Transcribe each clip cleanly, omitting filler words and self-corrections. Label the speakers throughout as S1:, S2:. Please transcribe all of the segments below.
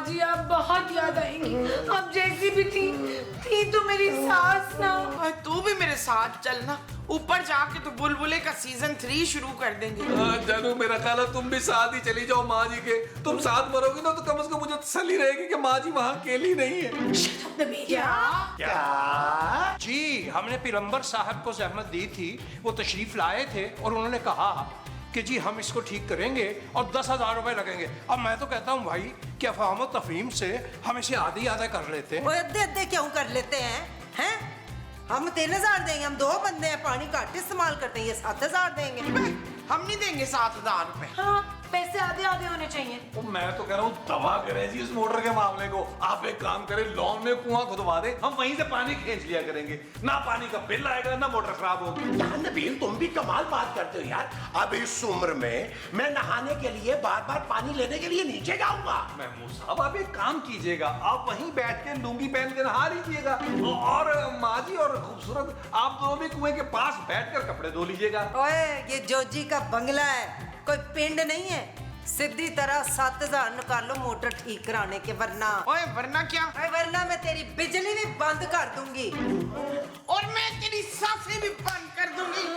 S1: जी आप बहुत याद आएंगी। अब जैसी भी थी तो मेरी सास ना।
S2: तू भी मेरे साथ चलना, ऊपर जाके तो बुलबुले का सीजन 3 शुरू कर देंगे।
S3: जानू मेरा ख्याल है तुम भी साथ ही चली जाओ माँ जी के। तुम साथ मरोगी ना तो कम से कम मुझे तसल्ली रहेगी कि माँ जी वहाँ अकेली नहीं है।
S4: क्या? जी, हमने पैगंबर साहब को जहमत दी थी, वो तशरीफ लाए थे और उन्होंने कहा कि जी हम इसको ठीक करेंगे और 10,000 रुपए लगेंगे। अब मैं तो कहता हूँ भाई कि अफवाह तफहीम से हम इसे आधी आधा कर लेते हैं।
S5: अद्धे क्यों कर लेते हैं? हम 3,000 देंगे, हम 2 बंदे हैं, पानी घट इस्तेमाल करते हैं, ये 7,000 देंगे।
S2: हम नहीं देंगे 7,000 रुपए।
S1: हाँ, पैसे आधे आधे होने चाहिए।
S3: तो मैं तो कह रहा हूँ दबा करें जी इस मोटर के मामले को। आप एक काम करें, लॉन में कुआं खुदवा दें, हम वहीं से पानी खींच लिया करेंगे। ना पानी का बिल आएगा ना मोटर खराब होगी।
S6: यार नबील तुम भी कमाल बात करते हो यार। अब इस उम्र में मैं नहाने के लिए बार बार पानी लेने के लिए नीचे जाऊंगा।
S3: महमूद साहब आप एक काम कीजिएगा, आप वहीं बैठ के लुंगी पहन के नहा लीजिएगा और माँ जी और खूबसूरत आप दोनों भी कुएं के पास बैठकर कपड़े धो लीजिएगा।
S5: ओए ये जोजी का बंगला है, कोई पिंड नहीं है। सीधी तरह 7,000 निकालो मोटर ठीक कराने के, वरना
S2: ओए वरना क्या?
S5: वरना मैं तेरी बिजली भी बंद कर दूंगी
S2: और मैं तेरी सांसें भी बंद कर दूंगी।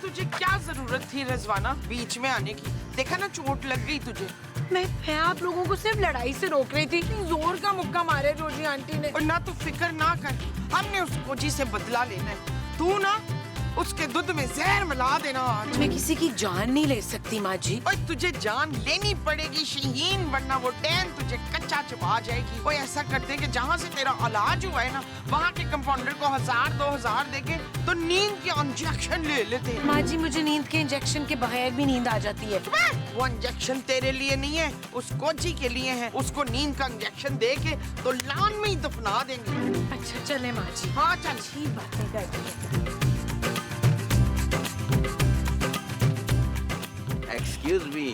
S2: तुझे क्या जरूरत थी रजवाना बीच में आने की? देखा ना चोट लग गई तुझे।
S1: मैं आप लोगों को सिर्फ लड़ाई से रोक रही थी। जोर का मुक्का मारे रोजी आंटी ने।
S2: और ना तू फिक्र ना कर, हमने उस कोजी से बदला लेना है। तू ना उसके दूध में जहर मिला देना आज।
S1: मैं किसी की जान नहीं ले सकती माँ जी।
S2: और तुझे जान लेनी पड़ेगी शहीन, वरना वो टैन तुझे कच्चा चुबा जाएगी। कोई ऐसा कर दे कि जहाँ से तेरा इलाज हुआ है ना, वहाँ के कंपाउंडर को 1,000-2,000 देके तो नींद के इंजेक्शन ले लेते।
S1: माँ जी मुझे नींद के इंजेक्शन के बगैर भी नींद आ जाती है।
S2: वो इंजेक्शन तेरे लिए नहीं है, उस कोची के लिए है। उसको नींद का इंजेक्शन दे के तो लान में ही दफना देंगे।
S1: अच्छा चले माँ जी।
S2: हाँ चल।
S1: अच्छी बातें करती है।
S7: Excuse me,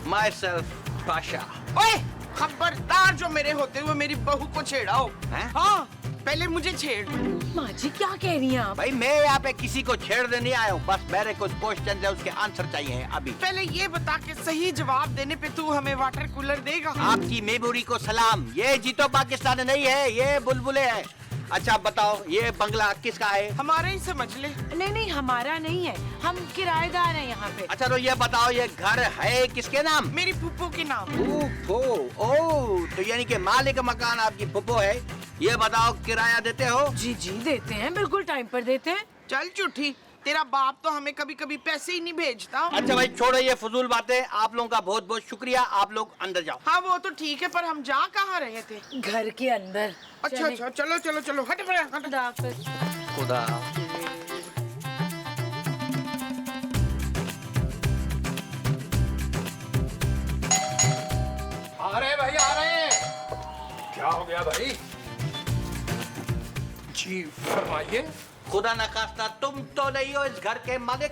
S7: myself, Pasha.
S2: ओए खबरदार जो मेरे होते हुए मेरी बहू को छेड़ा हो। हाँ पहले मुझे छेड़।
S1: माँ जी क्या कह रही हैं आप?
S7: भाई मैं यहाँ पे किसी को छेड़ने नहीं आया हूँ, बस मेरे कुछ क्वेश्चन है उसके आंसर चाहिए हैं अभी।
S2: पहले ये बता के सही जवाब देने पे तू हमें वाटर कूलर देगा?
S7: आपकी मेमोरी को सलाम। ये जीतो पाकिस्तान नहीं है, ये बुलबुले है। अच्छा बताओ ये बंगला किसका है?
S2: हमारा ही समझ ले।
S1: नहीं हमारा नहीं है, हम किराएदार हैं यहाँ पे।
S7: अच्छा तो ये बताओ ये घर है किसके नाम?
S2: मेरी फूफो के नाम।
S7: फूफो, ओह तो यानी कि मालिक मकान आपकी फूफो है। ये बताओ किराया देते हो?
S1: जी देते हैं, बिल्कुल टाइम पर देते हैं।
S2: चल झूठी, तेरा बाप तो हमें कभी कभी पैसे ही नहीं भेजता।
S7: अच्छा भाई छोड़ो ये फजूल बातें, आप लोगों का बहुत बहुत शुक्रिया, आप लोग अंदर जाओ।
S2: हाँ वो तो ठीक है, पर हम जा कहाँ रहे थे?
S1: घर के अंदर।
S2: अच्छा चलो चलो चलो हट हट।
S1: खुदा हाफिज।
S7: खुदा।
S4: आ रहे भाई आ रहे। क्या हो गया भाई? जी फरमाइए।
S7: खुदा न खास्ता तुम तो नहीं हो इस घर के मालिक?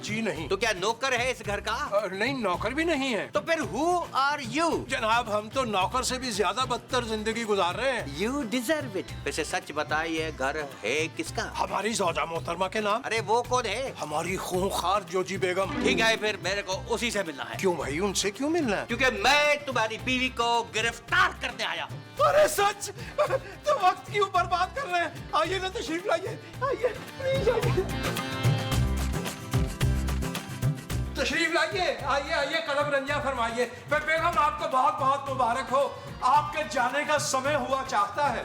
S4: जी नहीं।
S7: तो क्या नौकर है इस घर का?
S4: नहीं नौकर भी नहीं है।
S7: तो फिर हु आर यू?
S4: जनाब हम तो नौकर से भी ज्यादा बदतर जिंदगी गुजार रहे हैं।
S7: You deserve it. वैसे सच बताइए घर है किसका?
S4: हमारी ज़ौजा मोहतरमा के नाम।
S7: अरे वो कौन है?
S4: हमारी खूंखार जोजी बेगम।
S7: ठीक है फिर मेरे को उसी से मिलना है।
S4: क्यों भाई उनसे क्यों मिलना है?
S7: क्योंकि मैं तुम्हारी बीवी को गिरफ्तार करने आया हूँ।
S4: अरे सच? तो वक्त क्यों बर्बाद कर रहे हैं? आइए ना तशरीफ लाइए, आइए प्लीज आइए। तशरीफ लाइए, आइए आइए कदम रंजा फरमाइए। बेगम आपको बहुत बहुत मुबारक हो, आपके जाने का समय हुआ चाहता है।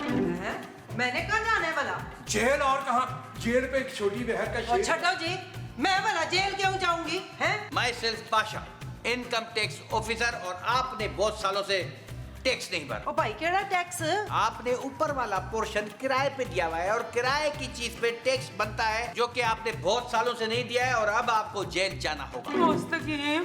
S5: मैंने कहा जाने वाला?
S4: जेल और कहाँ? जेल पे एक छोटी बहर का शेर।
S5: छठो जी, मैं वाला जेल क्यों जाऊंगी? हैं?
S7: My self Pasha, income tax officer, और आपने बहुत सालों से टैक्स नहीं भरा।
S5: ओ भाई केड़ा टैक्स?
S7: आपने ऊपर वाला पोर्शन किराए पे दिया हुआ है और किराए की चीज पे टैक्स बनता है जो कि आपने बहुत सालों से नहीं दिया है और अब आपको जेल जाना होगा।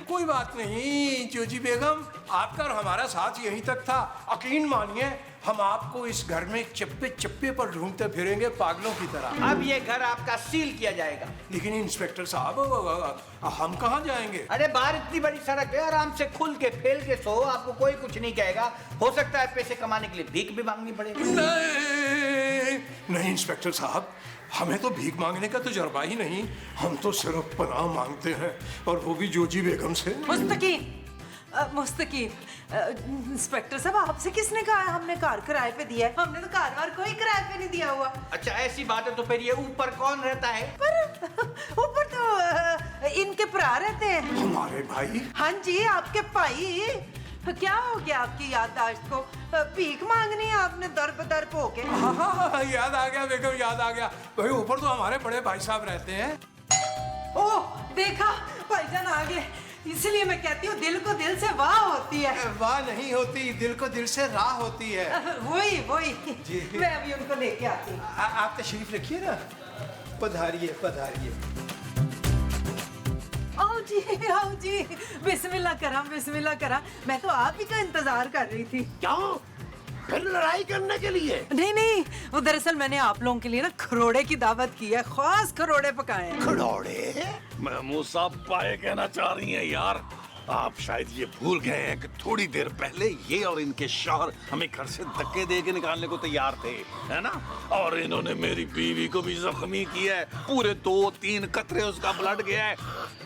S4: कोई बात नहीं जोजी बेगम, आपका और हमारा साथ यहीं तक था। यकीन मानिए हम आपको इस घर में चप्पे चप्पे पर ढूंढते फिरेंगे पागलों की तरह।
S7: अब ये घर आपका सील किया जाएगा।
S4: लेकिन इंस्पेक्टर साहब हम कहाँ जाएंगे?
S7: अरे बाहर इतनी बड़ी सड़क है, आराम से खुल के फेल के सो, आपको कोई कुछ नहीं कहेगा। हो सकता है पैसे कमाने के लिए भीख भी मांगनी पड़ेगी।
S4: नहीं इंस्पेक्टर साहब, हमें तो भीख मांगने का तजुर्बा ही नहीं, हम तो सिर्फ पनाह मांगते हैं, और वो भी जोजी बेगम से।
S5: मुस्तकीम, इंस्पेक्टर साहब आपसे किसने कहा हमने कार किराए पे दिया है? हमने तो कार वार कोई किराए पे नहीं दिया हुआ।
S7: अच्छा ऐसी बात है तो फिर ये ऊपर कौन रहता है?
S5: ऊपर तो इनके भरा रहते हैं।
S4: हमारे भाई?
S5: हाँ जी, आपके भाई। क्या हो गया आपकी याददाश्त को? भीख मांगनी है आपने दर बदर पो के?
S4: हाँ, याद आ गया बेगम, याद आ गया। भाई ऊपर तो हमारे बड़े भाई साहब रहते हैं।
S5: ओह देखा, भाईजान आ गए। इसलिए मैं कहती हूँ दिल को दिल से वाह होती है।
S4: वाह नहीं होती, दिल को दिल से राह होती है।
S5: वही वही
S4: जी।
S5: मैं अभी उनको लेके आती हूँ।
S4: आप तशरीफ रखिए ना। पधारिए पधारिए।
S5: आओ जी, बिस्मिल्लाह करा, बिस्मिल्लाह करा। मैं तो आप ही का इंतजार कर रही थी।
S6: क्यों? फिर लड़ाई करने के लिए?
S5: नहीं, वो दरअसल मैंने आप लोगों के लिए ना खरोड़े की दावत की है, खास खरोड़े पकाए हैं।
S6: खड़ौड़े?
S8: महमूद साहब पाए कहना चाह रही हैं यार, आप शायद ये भूल गए हैं कि थोड़ी देर पहले ये और इनके शौहर हमें घर से धक्के दे के निकालने को तैयार थे, है ना? और इन्होंने मेरी बीवी को भी जख्मी किया है, पूरे 2-3 कतरे उसका ब्लड गया है।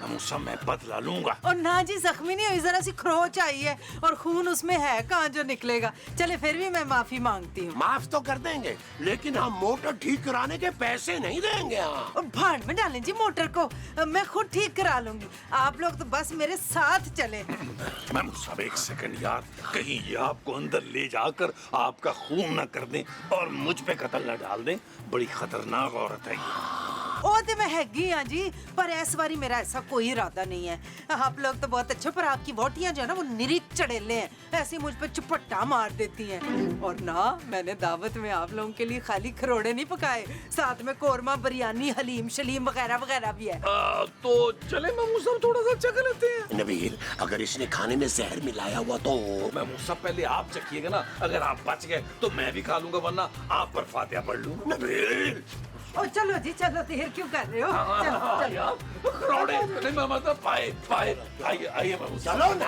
S8: मैं बदला लूंगा।
S5: और ना जी, जख्मी नहीं हुई, जरा सी खरोच आई है और खून उसमें है कहाँ जो निकलेगा। चले फिर भी मैं माफी मांगती हूँ।
S6: माफ तो कर देंगे, लेकिन हम मोटर ठीक कराने के पैसे नहीं देंगे। हाँ,
S5: भाड़ में डालें जी मोटर को, मैं खुद ठीक करा लूंगी। आप लोग तो बस मेरे साथ चले।
S8: मैम साहब एक सेकंड यार, कहीं ये आपको अंदर ले जाकर आपका खून न कर दें और मुझ पे कत्ल न डाल दें। बड़ी खतरनाक औरत है ये।
S5: ओ ते मैं हैगी हाँ जी, पर इस बारी मेरा ऐसा कोई इरादा नहीं है। आप लोग तो बहुत अच्छे, पर आपकी वोटियां जो है ना वो निरीक चढ़ेले हैं, ऐसे मुझ पे चुपट्टा मार देती हैं। और ना, मैंने दावत में आप लोगों के लिए खाली खरोड़े नहीं पकाए, साथ में कोरमा, बिरयानी, हलीम शलीम वगैरह वगैरह भी है।
S8: तो चले महमूद साहब थोड़ा सा चख लेते हैं।
S6: नबील, अगर इसने खाने में जहर मिलाया हुआ तो?
S8: महमूद साहब पहले आप चखिएगा ना, अगर आप बच गए तो मैं भी खा लूंगा, वरना आप पर फातिहा पढ़ लूंगा।
S6: नबील,
S5: ओ चलो जी चलो, देर क्यों कर रहे हो? चलो।
S8: खरोड़े मतलब पाए आइए महमूद साहब।
S6: चलो ना।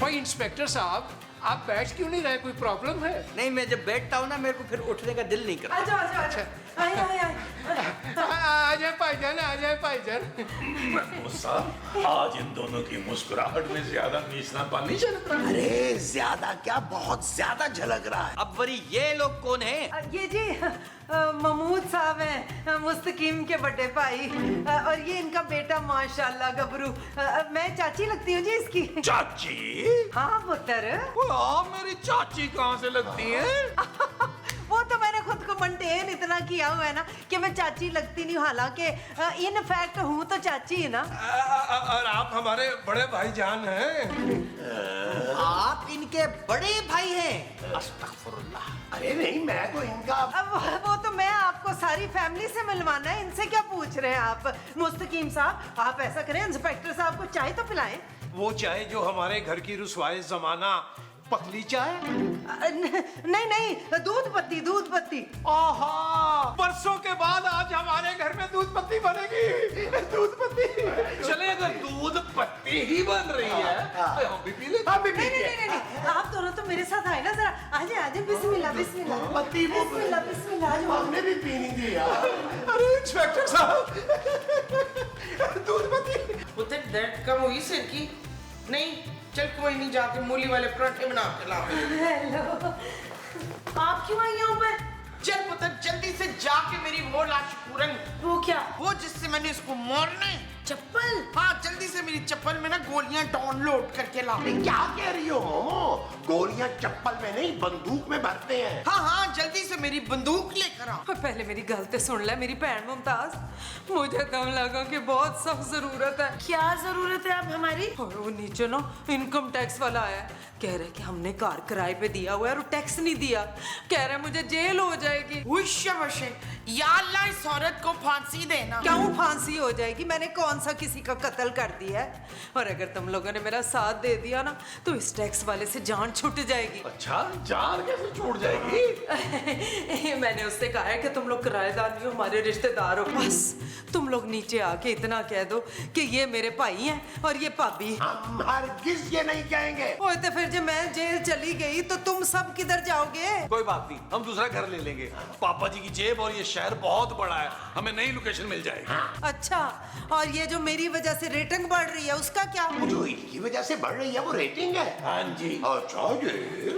S4: भाई इंस्पेक्टर साहब, आप बैठ क्यों नहीं रहे? कोई प्रॉब्लम है?
S7: नहीं, मैं जब बैठता हूँ ना मेरे को फिर उठने का दिल नहीं करता।
S5: आजाओ आजाओ आजाओ, आए आए आए।
S4: आ जाए भाईजान, आ जाए भाईजान।
S8: महमूद साहब आज इन दोनों की मुस्कुराहट में ज्यादा मीसना पानी झलक रहा है।
S6: अरे ज्यादा क्या, बहुत ज्यादा झलक रहा है।
S7: अब वरी ये लोग कौन है?
S5: ये जी महमूद साहब हैं, मुस्तकीम के बड़े भाई, और ये इनका बेटा माशाल्लाह गबरू। मैं चाची लगती हूँ जी इसकी।
S8: चाची?
S5: हाँ पुत्र।
S8: मेरी चाची कहाँ से लगती है?
S5: वो तो मैंने खुद को मेंटेन इतना किया हुआ है ना कि मैं चाची लगती नहीं हूँ, हालांकि इन फैक्ट हूँ तो चाची ही ना।
S4: और आप हमारे बड़े भाईजान हैं।
S7: आप इनके बड़े भाई हैं? अस्तगफुरुल्लाह।
S6: अरे नहीं, मैं तो इनका।
S5: अब वो तो मैं आपको सारी फैमिली से मिलवाना है, इनसे क्या पूछ रहे हैं आप? मुस्तकीम साहब, आप ऐसा करें, इंस्पेक्टर साहब को चाय तो पिलाएं।
S4: वो चाय जो हमारे घर की रुसवाए जमाना, पतली चाय?
S5: नहीं नहीं, दूध पत्ती, दूध पत्ती।
S4: आहा, बरसों के बाद आज हमारे घर में दूध पत्ती बनेगी। दूध पत्ती।
S8: चले अगर दूध पत्ती ही बन रही है हम भी पी लेते।
S5: नहीं नहीं नहीं नहीं, आप दोनों तो मेरे साथ आए ना, जरा आजे आजे। बिस्मिल्लाह बिस्मिल्लाह
S6: पत्ती वो
S5: बिस्मिल्लाह बिस्मिल्लाह। आ जाओ।
S6: हमने भी पीनी थी यार।
S4: अरे इंस्पेक्टर साहब, दूध पत्ती।
S2: उधर दर्द कम हुई सिर की? नहीं, चल कोई नहीं, जाके मूली वाले पराठे बना के ला।
S5: हेलो, आप क्यों आई यहाँ पर?
S2: चल पुत्र, जल्दी से जाके मेरी वो लाश पूरन।
S5: वो क्या?
S2: वो जिससे मैंने इसको मारना है।
S5: चप्पल?
S2: हाँ, जल्दी से मेरी चप्पल में ना गोलियां डाउनलोड करके ला।
S6: क्या कह रही हो मोमो? गोलियां चप्पल में नहीं, बंदूक में भरते हैं।
S2: हाँ, जल्दी से मेरी बंदूक लेकर आ।
S5: पहले मेरी गलती सुन ले मेरी बहन मुमताज, मुझे कम लगा कि बहुत सख्त जरूरत है। क्या जरूरत है अब हमारी? और वो नीचे ना इनकम टैक्स वाला आया है, कह रहे कि हमने कार किराए पे दिया हुआ है और टैक्स नहीं दिया, कह रहे मुझे जेल हो जाएगी।
S2: या अल्लाह, इस औरत को फांसी देना।
S5: क्यों फांसी हो जाएगी? मैंने कौन सा किसी का कत्ल कर दिया है? और अगर तुम लोगों ने मेरा साथ दे दिया ना तो इस टैक्स वाले से जान छूट जाएगी।
S8: अच्छा, जान कैसे छूट जाएगी?
S5: मैंने उससे कहा है कि तुम लोग किराएदार नहीं हो, हमारे रिश्तेदार हो। बस तुम लोग नीचे आके इतना कह दो कि ये मेरे भाई हैं और ये भाभी।
S6: हम हरगिज ये नहीं कहेंगे।
S5: ओए तो फिर जब मैं जेल चली गई तो तुम सब किधर जाओगे?
S8: कोई बात नहीं, हम दूसरा घर ले लेंगे। पापा जी की जेब और ये शहर बहुत बड़ा है, हमें नई लोकेशन मिल जाएगी।
S5: अच्छा, और ये जो मेरी वजह से रेटिंग बढ़ रही है उसका क्या?
S6: जो इनकी वजह से बढ़ रही है वो रेटिंग है।
S8: हाँ जी।
S6: अच्छा जी।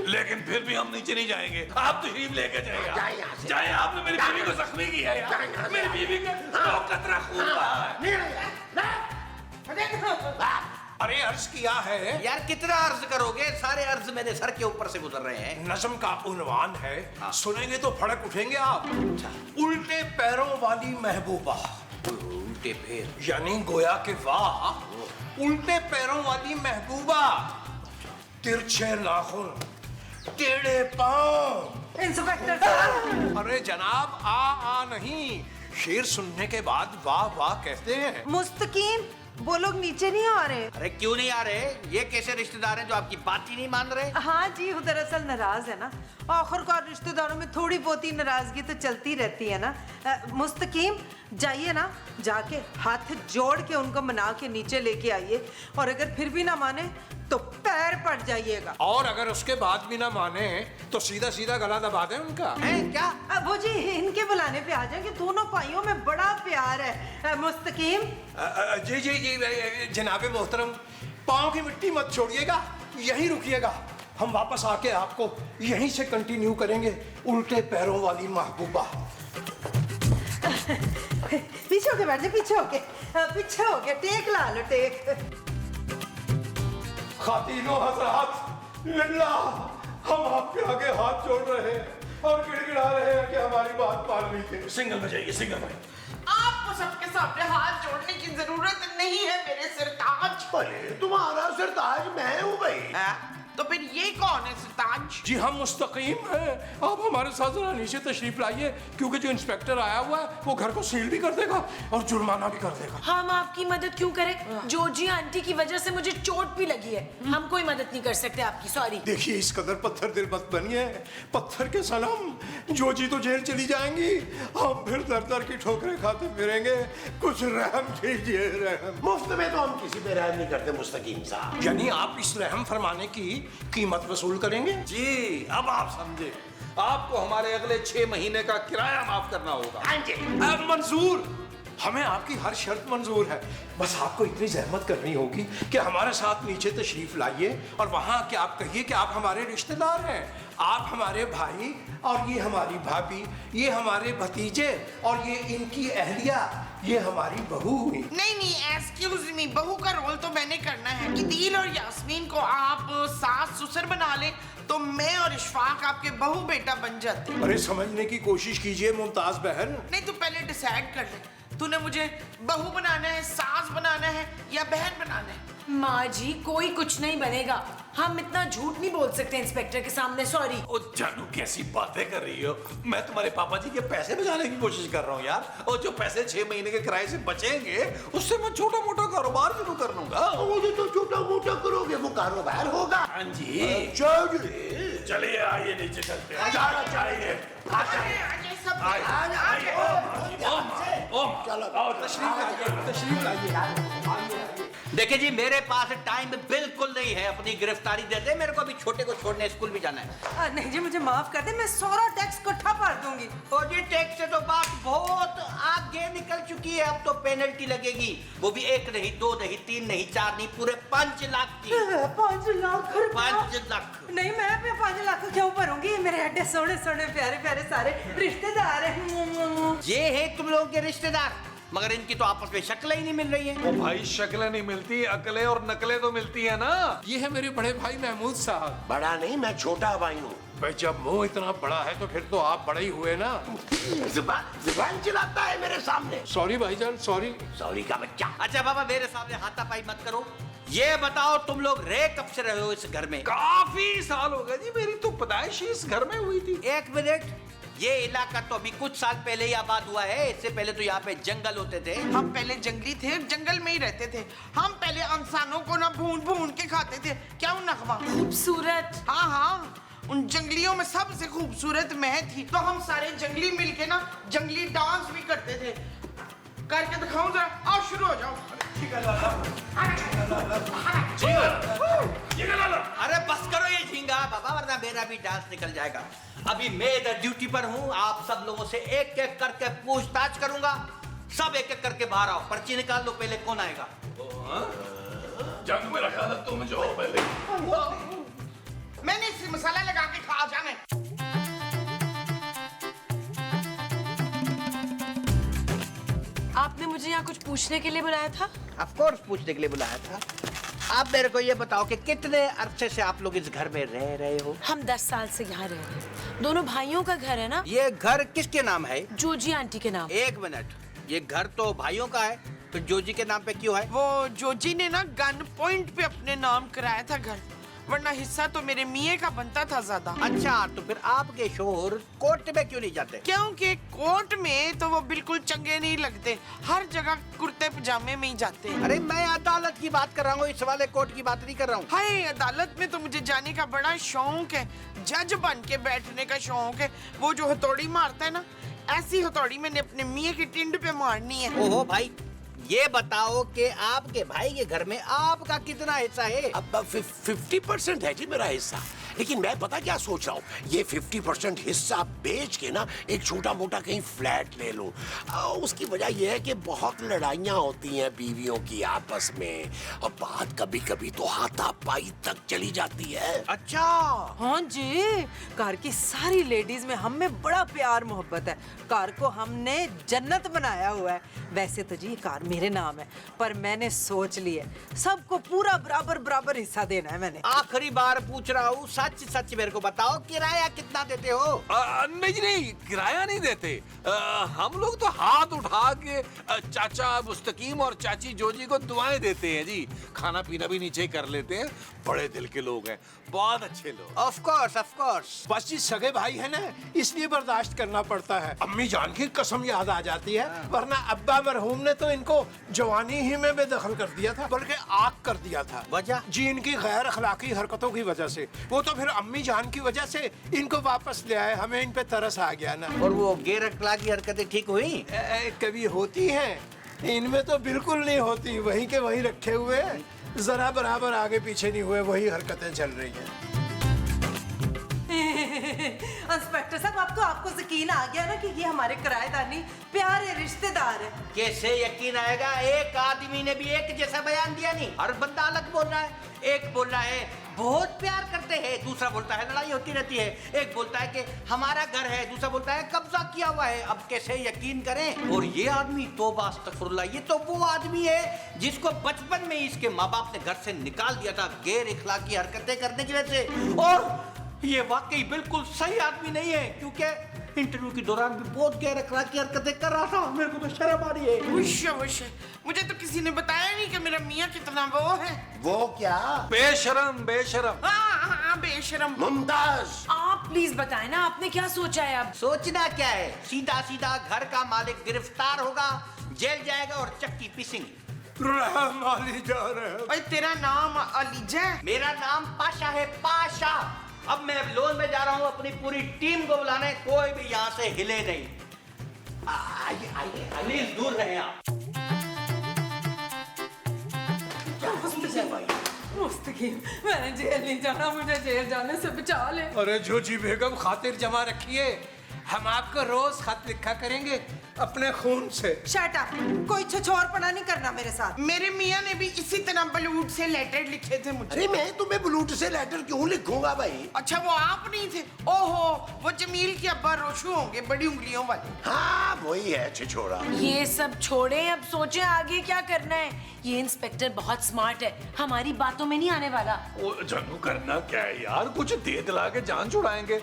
S8: लेकिन फिर भी हम नीचे नहीं जाएंगे, आप तशरीफ लेके जाइए।
S6: जाए यहाँ से।
S8: जाए, आपने मेरी बीवी को जख्मी किया है
S6: जाए यहाँ
S8: यार।
S6: से।
S8: मेरी बीवी का तो कतरा खून बहा है। अरे अर्ज किया है।
S7: यार कितना अर्ज करोगे? सारे अर्ज मेरे सर के ऊपर से गुजर रहे हैं।
S4: नज्म का उन्वान है, सुनेंगे तो फड़क उठेंगे आप।
S7: अच्छा।
S4: उल्टे पैरों वाली महबूबा,
S7: उल्टे पैर।
S4: यानी गोया के वाह, उल्टे पैरों वाली महबूबा, तिरछे नाखून, टेढ़े पांव।
S5: इंस्पेक्टर साहब।
S4: अरे जनाब, आ नहीं, शेर सुनने के बाद वाह वाह कहते हैं।
S5: मुस्तकीम, वो लोग नीचे नहीं आ रहे?
S7: अरे क्यों नहीं आ रहे? ये कैसे रिश्तेदार हैं जो आपकी बात ही नहीं मान रहे?
S5: हाँ जी, वो दरअसल नाराज है ना। आखिरकार रिश्तेदारों में थोड़ी बहुत ही नाराजगी तो चलती रहती है ना। मुस्तकीम, जाइए ना, जाके हाथ जोड़ के उनको मना के नीचे लेके आइए, और अगर फिर भी ना माने तो पैर पड़ जाइएगा।
S4: और अगर उसके बाद भी ना माने तो सीधा सीधा गला दबा दें उनका।
S7: हैं क्या?
S5: वो जी इनके बुलाने पे आ जाएंगे। दोनों भाइयों में बड़ा प्यार है। मुस्तकीम।
S4: जी जी जी, जनाबे मोहतरम, पाँव की मिट्टी मत छोड़िएगा, यहीं रुकिएगा। हम वापस आके आपको यहीं से कंटिन्यू करेंगे। उल्टे पैरों वाली महबूबा।
S5: पीछे होके बैठ जाए, पीछे होके टेक ला लो, टेक।
S4: खातिनों हज़रात, लिल्ला, हम आपके आगे हाथ जोड़ रहे हैं और गिड़गिड़ा रहे हैं कि हमारी बात मान लीजिए।
S8: सिंगल में जाइए, सिंगल में।
S2: आपको सबके सामने हाथ जोड़ने की जरूरत नहीं है मेरे सिरताज।
S6: अरे तुम्हारा सरताज मैं हूँ भाई।
S2: तो फिर ये कौन है सिरताज?
S4: जी हम मुस्तकीम हैं। आप हमारे साथ जरा नीचे तशरीफ लाइए, क्योंकि जो इंस्पेक्टर आया हुआ है वो घर को सील भी कर देगा और जुर्माना भी कर देगा।
S1: हम आपकी मदद क्यों करें? जोजी आंटी की वजह से मुझे चोट भी लगी है। हम कोई मदद नहीं कर सकते आपकी, सॉरी।
S4: देखिए, इस कदर पत्थर दिल मत बनिए। पत्थर के सनम, जोजी तो जेल चली जाएंगी, हम फिर दर दर की ठोकरें खाते फिरेंगे। कुछ रहम कीजिए, रहम।
S6: मुफ्त में तो हम किसी पे रहम नहीं करते मुस्तकीम साहब।
S4: यानी आप इस रहम फरमाने की कीमत वसूल करेंगे?
S8: जी, अब आप समझे। आपको हमारे अगले 6 महीने का किराया माफ करना होगा।
S6: हाँ जी।
S4: अब मंजूर, हमें आपकी हर शर्त मंजूर है। बस आपको इतनी जहमत करनी होगी कि हमारे साथ नीचे तशरीफ लाइए और वहां के आप कहिए कि आप हमारे रिश्तेदार हैं, आप हमारे भाई, और ये हमारी भाभी, ये हमारे भतीजे, और ये इनकी अहलिया, ये हमारी बहू हुई।
S2: नहीं, एक्सक्यूज मी, बहू का रोल तो मैंने करना है कि दिल और यास्मीन को आप सास ससुर बना ले, तो मैं और इशफाक आपके बहू बेटा बन जाते।
S4: अरे समझने की कोशिश कीजिए मुमताज बहन।
S2: नहीं तो पहले डिसाइड कर ले, तूने मुझे बहू बनाना है, सास बनाना है या बहन बनाना है?
S1: माँ जी, कोई कुछ नहीं बनेगा। हम इतना झूठ नहीं बोल सकते इंस्पेक्टर के सामने, सॉरी।
S8: ओ जानू, कैसी बातें कर रही हो? मैं तुम्हारे पापा जी के पैसे बचाने की कोशिश कर रहा हूँ यार, और जो पैसे 6 महीने के किराए से बचेंगे उससे मैं छोटा मोटा कारोबार शुरू कर लूंगा।
S6: वो जो छोटा मोटा करोगे वो कारोबार होगा।
S8: हाँ जी।
S6: अच्छा जी।
S8: चलिए आइए, नीचे चलते हैं।
S6: जाना चाहिए।
S4: तशरीफ लाइए।
S7: देखिए जी, मेरे पास टाइम बिल्कुल नहीं है। अपनी गिरफ्तारी दे दे मेरे को, अभी छोटे को छोड़ने स्कूल भी जाना है।
S5: नहीं जी, मुझे माफ कर दे, मैं सारा टैक्स इकट्ठा भर दूंगी।
S7: तो जी टैक्स से तो बात बहुत आगे निकल चुकी है। अब तो पेनल्टी लगेगी, वो भी 1 नहीं, 2 नहीं, 3 नहीं, 4 नहीं, पूरे 5 लाख की।
S5: 5 लाख?
S7: 5 लाख।
S5: नहीं, मैं 5 लाख क्यों भरूंगी? मेरे एडे सोने सोने प्यारे प्यारे सारे रिश्तेदार हैं।
S7: ये है तुम लोगों के रिश्तेदार, मगर इनकी तो आपस में शक्लें ही नहीं मिल रही हैं।
S8: ओ भाई, शक्लें नहीं मिलती, अकलें और नकलें तो मिलती है ना।
S4: ये है मेरे बड़े भाई महमूद साहब।
S6: बड़ा नहीं, मैं छोटा भाई हूँ।
S4: भाई जब मुंह इतना बड़ा है तो फिर तो आप बड़े ही हुए ना।
S6: जुबान चलाता है मेरे सामने।
S4: सॉरी भाईजान, सॉरी।
S6: सॉरी का बच्चा।
S7: अच्छा बाबा, मेरे सामने हाथापाई मत करो। ये बताओ, तुम लोग रह कब से रहे हो इस घर में?
S8: काफी साल हो गए जी, मेरी तो पैदाइश इस घर में हुई थी।
S7: 1 मिनट, ये इलाका तो अभी कुछ साल पहले ही आबाद हुआ है। इससे पहले तो यहाँ पे जंगल होते थे।
S2: हम पहले जंगली थे, जंगल में ही रहते थे। हम पहले इंसानों को ना भून भून के खाते थे। क्या नगमा?
S1: खूबसूरत।
S2: हाँ हाँ, उन जंगलियों में सबसे खूबसूरत मैं थी। तो हम सारे जंगली मिलके ना जंगली डांस भी करते थे। करके दिखाऊं जरा? आओ शुरू हो जाओ।
S7: अरे बस करो ये झींगा बाबा, वरना मेरा भी डांस निकल जाएगा। अभी मैं इधर ड्यूटी पर हूँ। आप सब लोगों से एक एक करके पूछताछ करूंगा। सब एक एक करके बाहर आओ। पर्ची निकाल लो, पहले कौन आएगा?
S8: जंग में रखा था तुम जो पहले।
S2: मैंने इसी मसाला लगा के खा जाने।
S1: आपने मुझे यहाँ कुछ पूछने के लिए बुलाया था?
S7: ऑफ कोर्स पूछने के लिए बुलाया था। आप मेरे को ये बताओ कि कितने अरसे से आप लोग इस घर में रह रहे हो?
S1: हम 10 साल से यहाँ रह रहे हैं। दोनों भाइयों का घर है ना?
S7: ये घर किसके नाम है?
S1: जोजी आंटी के नाम।
S7: एक मिनट, ये घर तो भाइयों का है, तो जोजी के नाम पे क्यों है?
S2: वो जोजी ने ना गन पॉइंट पे अपने नाम कराया था घर, वरना हिस्सा तो मेरे मियाँ का बनता था ज्यादा।
S7: अच्छा, तो फिर आपके शोहर कोर्ट में क्यों नहीं जाते?
S2: क्योंकि कोर्ट में तो वो बिल्कुल चंगे नहीं लगते। हर जगह कुर्ते पजामे में ही जाते हैं।
S7: अरे मैं अदालत की बात कर रहा हूँ, इस वाले कोर्ट की बात नहीं कर रहा हूँ।
S2: हाय, अदालत में तो मुझे जाने का बड़ा शौक है। जज बन के बैठने का शौक है। वो जो हथौड़ी मारता है ना, ऐसी हथौड़ी मैंने अपने मियाँ की टिंड पे मारनी है।
S7: ओहो भाई, ये बताओ कि आपके भाई के घर में आपका कितना हिस्सा है?
S6: अब 50% है जी मेरा हिस्सा। लेकिन मैं पता क्या सोच रहा हूँ, ये 50% हिस्सा बेच के ना एक छोटा मोटा कहीं फ्लैट ले लूं। उसकी वजह यह है कि बहुत लड़ाइयाँ होती हैं बीवियों की आपस में, और बात कभी कभी तो हाथापाई तक चली जाती है।
S7: अच्छा,
S5: हाँ जी, कार की सारी लेडीज में हम में बड़ा प्यार मोहब्बत है। कार को हमने जन्नत बनाया हुआ है। वैसे तो जी कार मेरे नाम है, पर मैंने सोच लिया सबको पूरा बराबर बराबर हिस्सा देना है मैंने।
S7: आखिरी बार पूछ रहा हूँ, सच सच मेरे को बताओ, किराया कितना देते हो?
S8: नहीं, किराया नहीं देते। हम लोग तो हाथ उठा के चाचा मुस्तकीम और चाची जोजी को दुआएं देते हैं जी। खाना पीना भी नीचे कर लेते हैं। बड़े दिल के लोग हैं, बहुत अच्छे लोग।
S7: Of course, of course.
S4: बस जी सगे भाई है ना, इसलिए बर्दाश्त करना पड़ता है। अम्मी जान की कसम याद आ जाती है, वरना अब्बा मरहूम ने तो इनको जवानी ही में बेदखल कर दिया था, बल्कि आग कर दिया था।
S7: वजह?
S4: जी इनकी गैर अखलाकी हरकतों की वजह से। वो तो फिर अम्मी जान की वजह से इनको वापस ले आए। हमें इन पे तरस आ गया ना।
S7: और वो गैर अखलाकी हरकतें ठीक हुई?
S4: कभी होती हैं, इनमें तो बिल्कुल नहीं होती। वहीं के वहीं रखे हुए, जरा बराबर आगे पीछे नहीं हुए, वही हरकतें चल रही हैं।
S5: इंस्पेक्टर साहब, अब तो आपको यकीन आ गया ना कि ये हमारे किराएदार नहीं, प्यारे रिश्तेदार है।
S7: कैसे यकीन आएगा? एक आदमी ने भी एक जैसा बयान दिया नहीं। हर बंदा अलग बोल रहा है। एक बोल रहा है बहुत प्यार करते हैं, दूसरा बोलता है लड़ाई होती रहती है। एक बोलता है कि हमारा घर है, दूसरा बोलता है कब्जा किया हुआ है। अब कैसे यकीन करें? और ये आदमी तौबा अस्तगफुरुल्लाह, ये तो वो आदमी है जिसको बचपन में इसके माँ बाप ने घर से निकाल दिया था गैर इखलाकी हरकतें करने की वजह से। और ये वाकई बिल्कुल सही आदमी नहीं है, क्योंकि इंटरव्यू के दौरान भी बहुत गैर अखलाकी हरकतें कर रहा था। मेरे को तो शर्म आ रही है।
S2: उश, मुझे तो किसी ने बताया नहीं कि मेरा मियाँ कितना वो है।
S6: वो क्या?
S3: बेशरम बेशरम।
S2: हाँ, बेशरम।
S6: मुमताज,
S1: आप प्लीज बताएं ना, आपने क्या सोचा है अब?
S7: सोचना क्या है? सीधा सीधा घर का मालिक गिरफ्तार होगा, जेल जाएगा और चक्की पीसेंगे।
S4: रहम अली जा रहे हैं।
S2: भाई तेरा नाम अलीजा है?
S7: मेरा नाम पाशा है, पाशा। अब मैं लोन में जा रहा हूँ अपनी पूरी टीम को बुलाने। कोई भी यहाँ से हिले नहीं।
S6: आइए आइए आइए।
S7: प्लीज दूर रहें आप।
S5: मुस्तकीम, मैंने जेल नहीं जाना, मुझे जेल जाने से बचा ले।
S4: अरे जोजी बेगम, खातिर जमा रखिए, हम आपको रोज खत लिखा करेंगे अपने खून से।
S5: शट अप, कोई छछोरपना नहीं करना मेरे साथ।
S2: मेरे मियाँ ने भी इसी तरह बलूट से लेटर लिखे थे मुझे।
S6: अरे मैं तुम्हें ब्लूट से लेटर क्यों लिखूंगा भाई?
S2: अच्छा, वो आप नहीं थे? ओहो, वो जमील के अब्बा रोशू होंगे, बड़ी उंगलियों वाले।
S6: हाँ वही है छिछोरा।
S1: ये सब छोड़े, अब सोचे आगे क्या करना है। ये इंस्पेक्टर बहुत स्मार्ट है, हमारी बातों में नहीं आने वाला।
S8: ओ जानू, करना क्या है यार? कुछ दे दिला के जान छुड़ाएंगे।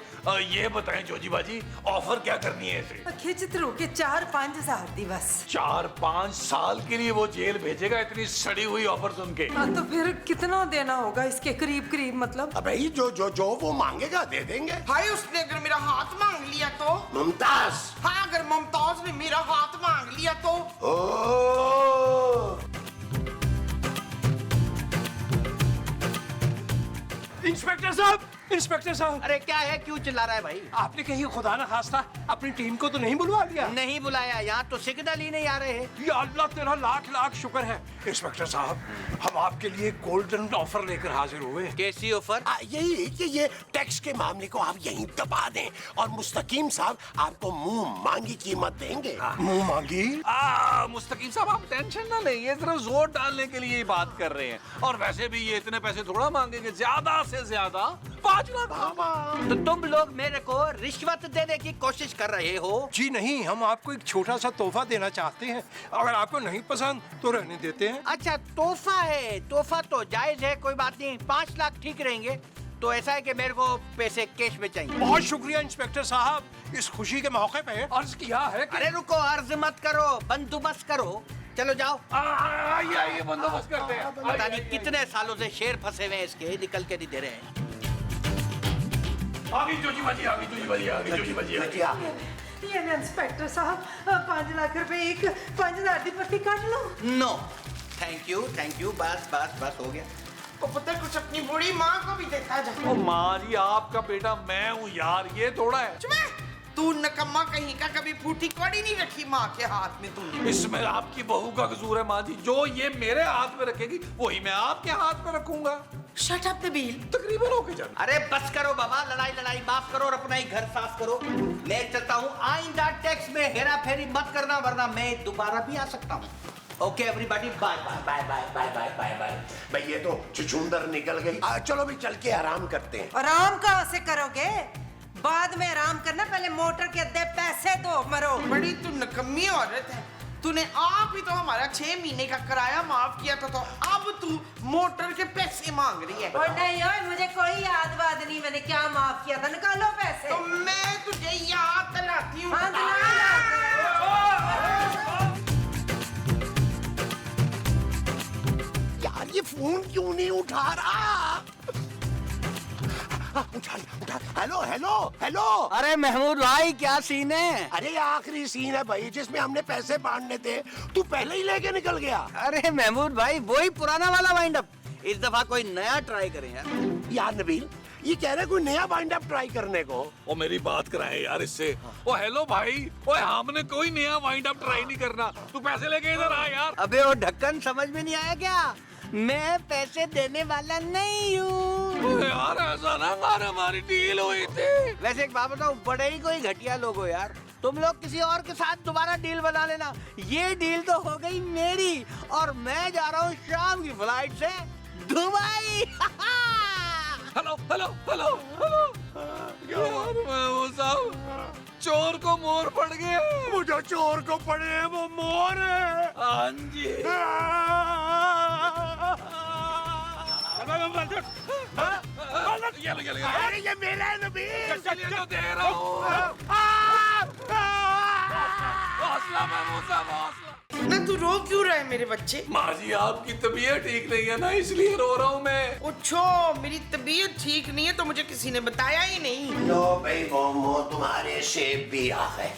S8: ये बताएं जोजी बाजी, ऑफर क्या करनी है इसे?
S5: खिंचत रू के 4-5 हजार दी बस।
S8: 4-5 साल के लिए वो जेल भेजेगा इतनी सड़ी हुई ऑफर सुन के?
S5: हाँ, तो फिर कितना देना होगा इसके करीब करीब मतलब?
S6: अबे जो वो मांगेगा दे देंगे।
S2: हाय, उसने अगर मेरा हाथ मांग लिया तो?
S6: मुमताज।
S2: हाँ, अगर मुमताज ने मेरा हाथ मांग लिया तो?
S4: इंस्पेक्टर साहब,
S7: अरे क्या है, क्यों चिल्ला रहा है भाई?
S4: आपने कहीं खुदा ना खास्ता अपनी टीम को तो नहीं बुलवा लिया?
S7: नहीं बुलाया, यहाँ तो सिग्नल ही नहीं आ रहे हैं।
S4: या अल्लाह तेरा लाख लाख शुक्र है। इंस्पेक्टर साहब, हम आपके लिए गोल्डन ऑफर लेकर हाजिर हुए।
S7: कैसी ऑफर?
S6: यही कि ये टैक्स के मामले को आप यहीं दबा दें और मुस्तकीम साहब आपको मुंह मांगी कीमत देंगे।
S4: मुंह मांगी?
S8: मुस्तकीम साहब आप टेंशन ना लें, ये सिर्फ जोर डालने के लिए ही बात कर रहे हैं। और वैसे भी ये इतने पैसे थोड़ा मांगेंगे, ज्यादा से ज्यादा 5 लाख।
S7: तो तुम लोग मेरे को रिश्वत देने की कोशिश कर रहे हो?
S4: जी नहीं, हम आपको एक छोटा सा तोहफा देना चाहते हैं। अगर आपको नहीं पसंद तो रहने देते हैं।
S7: अच्छा, तोहफा है? तोहफा तो जायज है, कोई बात नहीं, 5 लाख ठीक रहेंगे। तो ऐसा है कि मेरे को पैसे कैश में चाहिए।
S4: बहुत शुक्रिया इंस्पेक्टर साहब, इस खुशी के मौके पे अर्ज किया है कि...
S7: अरे रुको, अर्ज मत करो, बंदोबस्त करो। चलो जाओ।
S8: आइए बंदोबस्त करते हैं।
S7: पता नहीं कितने सालों से शेर फंसे हुए हैं इसके, निकल के नहीं दे रहे हैं।
S8: आगे जोजी बाजी, आगे जोजी बाजी, आगे जोजी बाजी।
S5: ये ना इंस्पेक्टर साहब, 5 लाख रुपए एक 5,000 दी पट्टी काट लो।
S7: नो, थैंक यू, बस बस बस हो गया।
S2: तो पुत्र कुछ अपनी बूढ़ी माँ को भी देता जा।
S8: ओ माँ जी, आपका बेटा मैं हूँ यार, ये थोड़ा है।
S2: तू नकम्मा कहीं का, कभी फूटी कौड़ी नहीं रखी माँ के हाथ में तूने।
S8: इसमें आपकी बहू का कसूर है माँ जी, जो ये मेरे हाथ में रखेगी वही मैं आपके हाथ में रखूंगा।
S1: Shut up Nabeel.
S8: तकरीबन होके जाना।
S7: अरे बस करो बाबा, लड़ाई माफ करो और अपना ही घर साफ करो। मैं चलता हूँ, आइंदा टैक्स में हेरा फेरी मत करना, वरना मैं दोबारा भी आ सकता हूँ। Okay everybody, bye bye bye bye bye bye bye bye.
S6: भाई ये तो चुचुंदर निकल गई। चलो भी चल के आराम करते हैं।
S5: आराम कहाँ से करोगे? बाद में आराम करना, पहले मोटर के अद्धे पैसे दो मरो।
S2: बड़ी तू नकम्मी औरत है। तूने आप ही तो हमारा 6 महीने का किराया माफ किया था, तो अब तू मोटर के पैसे मांग रही है।
S5: और नहीं ओए, मुझे कोई याद वाद नहीं, मैंने क्या माफ किया था, निकालो पैसे।
S2: तो मैं तुझे याद दिलाती हूँ।
S5: हाँ,
S6: यार ये फोन क्यों नहीं उठा रहा? उठा। हेलो।
S7: अरे महमूद भाई, क्या सीन है?
S6: अरे ये आखिरी सीन है भाई, जिसमें हमने पैसे बांटने थे, तू पहले ही लेके निकल गया।
S7: अरे महमूद भाई, वही पुराना वाला वाइंड अप। इस दफा कोई नया ट्राई करें यार।
S6: यार नबील, ये कह रहे कोई नया वाइंड अप ट्राई करने को।
S8: ओ मेरी बात कराए यार इससे। ओ हेलो भाई, ओए हमने कोई नया वाइंड अप ट्राई नहीं करना, तू पैसे लेके इधर आ यार।
S7: अबे वो ढक्कन समझ में नहीं आया क्या? मैं पैसे देने वाला नहीं हूँ।
S8: यार ऐसा ना कर, हमारी डील हुई थी।
S7: वैसे एक बात बताओ, बड़े ही कोई घटिया लोग हो यार। तुम लोग किसी और के साथ दोबारा डील बना लेना। ये डील तो हो गई मेरी, और मैं जा रहा हूँ शाम की फ्लाइट से दुबई।
S8: हेलो यार महमूद साहब, चोर को मोर पड़ गया।
S6: मुझे चोर को पड़े हैं, वो मोर है।
S8: हाँ जी।
S6: अरे ये मेरा है नबील।
S8: तो दे रहा हूँ। हौसला महमूद साहब, हौसला।
S2: ना तू रो क्यों रहा है मेरे बच्चे?
S8: माँ जी आपकी तबीयत ठीक नहीं है ना, इसलिए रो रहा हूँ मैं।
S2: उछो, मेरी तबीयत ठीक नहीं है तो मुझे किसी ने बताया ही नहीं।
S6: लो भाई मोमो, तुम्हारे सेब भी आ गए।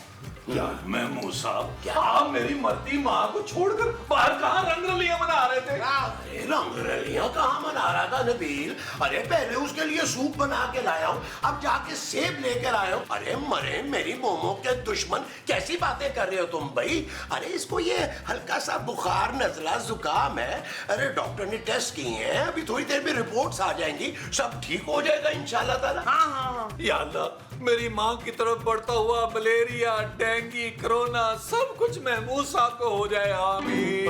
S8: यार महमूद साहब, आप मेरी मरती माँ को छोड़कर बाहर कहाँ रंगरलियां मना रहे थे?
S6: अरे रंगरलियां कहाँ मना रहा था नबील? अरे पहले उसके लिए सूप बना के लाया हूँ, अब जाके सेब लेकर आया हूँ। अरे मरे मेरी मोमो के दुश्मन, कैसी बातें कर रहे हो तुम भाई? अरे इसको ये हल्का सा बुखार, नजला, जुकाम है। अरे डॉक्टर ने टेस्ट किए हैं, अभी थोड़ी देर में रिपोर्ट्स आ जाएंगी, सब ठीक हो जाएगा इंशाल्लाह ताला।
S2: हाँ।
S8: या अल्लाह, मेरी माँ की तरफ बढ़ता हुआ मलेरिया, डेंगू, कोरोना सब कुछ महमूद साहब को हो जाए, आमीन।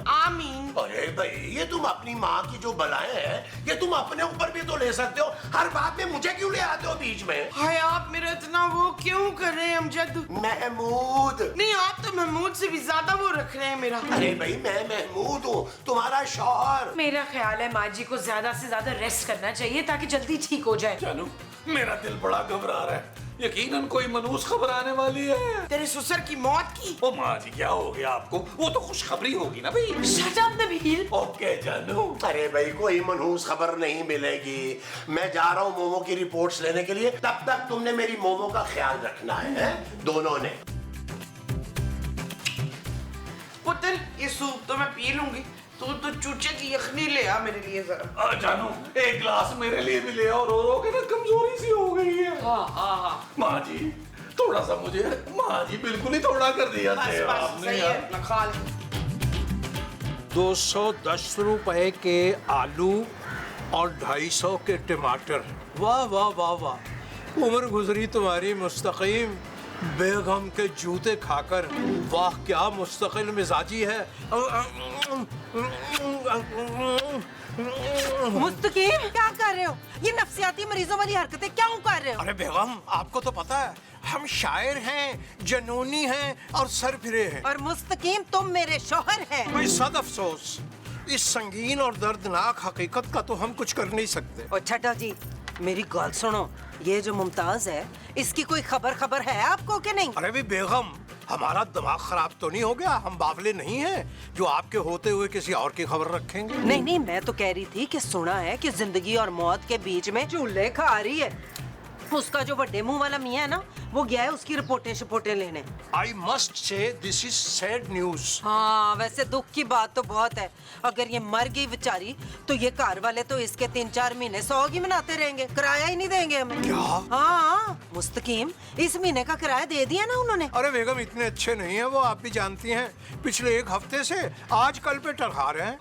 S2: आमीन।
S6: अरे भाई, ये तुम अपनी माँ की जो बलाएं हैं, ये तुम अपने ऊपर भी तो ले सकते हो। हर बात में मुझे क्यों ले आते हो बीच में?
S2: हाय, आप मेरा इतना वो क्यों कर रहे हैं अमजद?
S6: महमूद
S2: नहीं, आप तो महमूद से भी ज्यादा वो रख रहे हैं मेरा।
S6: अरे भाई, मैं महमूद हूँ, तुम्हारा शौहर।
S1: मेरा ख्याल है माँ जी को ज्यादा से ज्यादा रेस्ट करना चाहिए ताकि जल्दी ठीक हो जाए।
S8: जानू, मेरा दिल बड़ा घबरा रहा है। यकीनन कोई मनहूस खबर आने वाली है।
S2: तेरे ससुर की मौत की।
S8: ओ माँ जी, क्या हो गया आपको? वो तो खुशखबरी होगी ना भाई।
S1: Shut up Nabeel.
S8: ओके जानू।
S6: अरे भाई कोई मनहूस खबर नहीं मिलेगी। मैं जा रहा हूँ मोमो की रिपोर्ट्स लेने के लिए। तब तक तुमने मेरी मोमो का ख्याल रखना है दोनों ने।
S2: पुत्र ये सूप तो मैं पी लूंगी, तू तो चूचे की यखनी ले आ मेरे लिए जरा।
S8: जानू एक ग्लास मेरे लिए भी ले आओ, रो के ना कमजोरी सी हो गई है।
S2: हाँ।
S8: माँ जी थोड़ा सा मुझे, माँ जी बिल्कुल ही थोड़ा कर दिया
S2: बस
S8: थे
S2: बस
S8: आपने
S2: सही
S8: यार।
S2: है, ना खा ले।
S4: 210 रुपए के आलू और 250 के टमाटर। वाह वाह वाह वाह, उम्र गुजरी तुम्हारी मुस्तकीम बेगम के जूते खाकर। वाह क्या मुस्तकिल मिजाजी है।
S5: मुस्तकीम क्या कर रहे हो? ये नफ्सियाती मरीजों वाली हरकतें क्यों कर रहे हो?
S4: अरे बेगम आपको तो पता है हम शायर हैं, जनूनी हैं और सरफिरे हैं।
S5: और मुस्तकीम तुम मेरे शौहर हैं।
S4: कोई सद अफसोस, इस संगीन और दर्दनाक हकीकत का तो हम कुछ कर नहीं सकते।
S5: और छठा जी मेरी गल सुनो, ये जो मुमताज है इसकी कोई खबर है आपको कि नहीं?
S4: अरे भी बेगम हमारा दिमाग खराब तो नहीं हो गया? हम बावले नहीं हैं जो आपके होते हुए किसी और की खबर रखेंगे।
S5: नहीं, मैं तो कह रही थी कि सुना है कि जिंदगी और मौत के बीच में झूले खा रही है। उसका जो बड़े मुंह वाला मियां है ना, वो गया है उसकी रिपोर्टें लेने।
S4: I must say this is sad news.
S5: हाँ वैसे दुख की बात तो बहुत है। अगर ये मर गई बेचारी तो ये घर वाले तो इसके 3-4 महीने 100 ही मनाते रहेंगे, किराया ही नहीं देंगे हमें।
S4: क्या?
S5: हाँ मुस्तकीम इस महीने का किराया दे दिया ना उन्होंने।
S4: अरे बेगम इतने अच्छे नहीं है वो, आप भी जानती हैं। पिछले 1 हफ्ते से आज कल पे टरखा रहे हैं।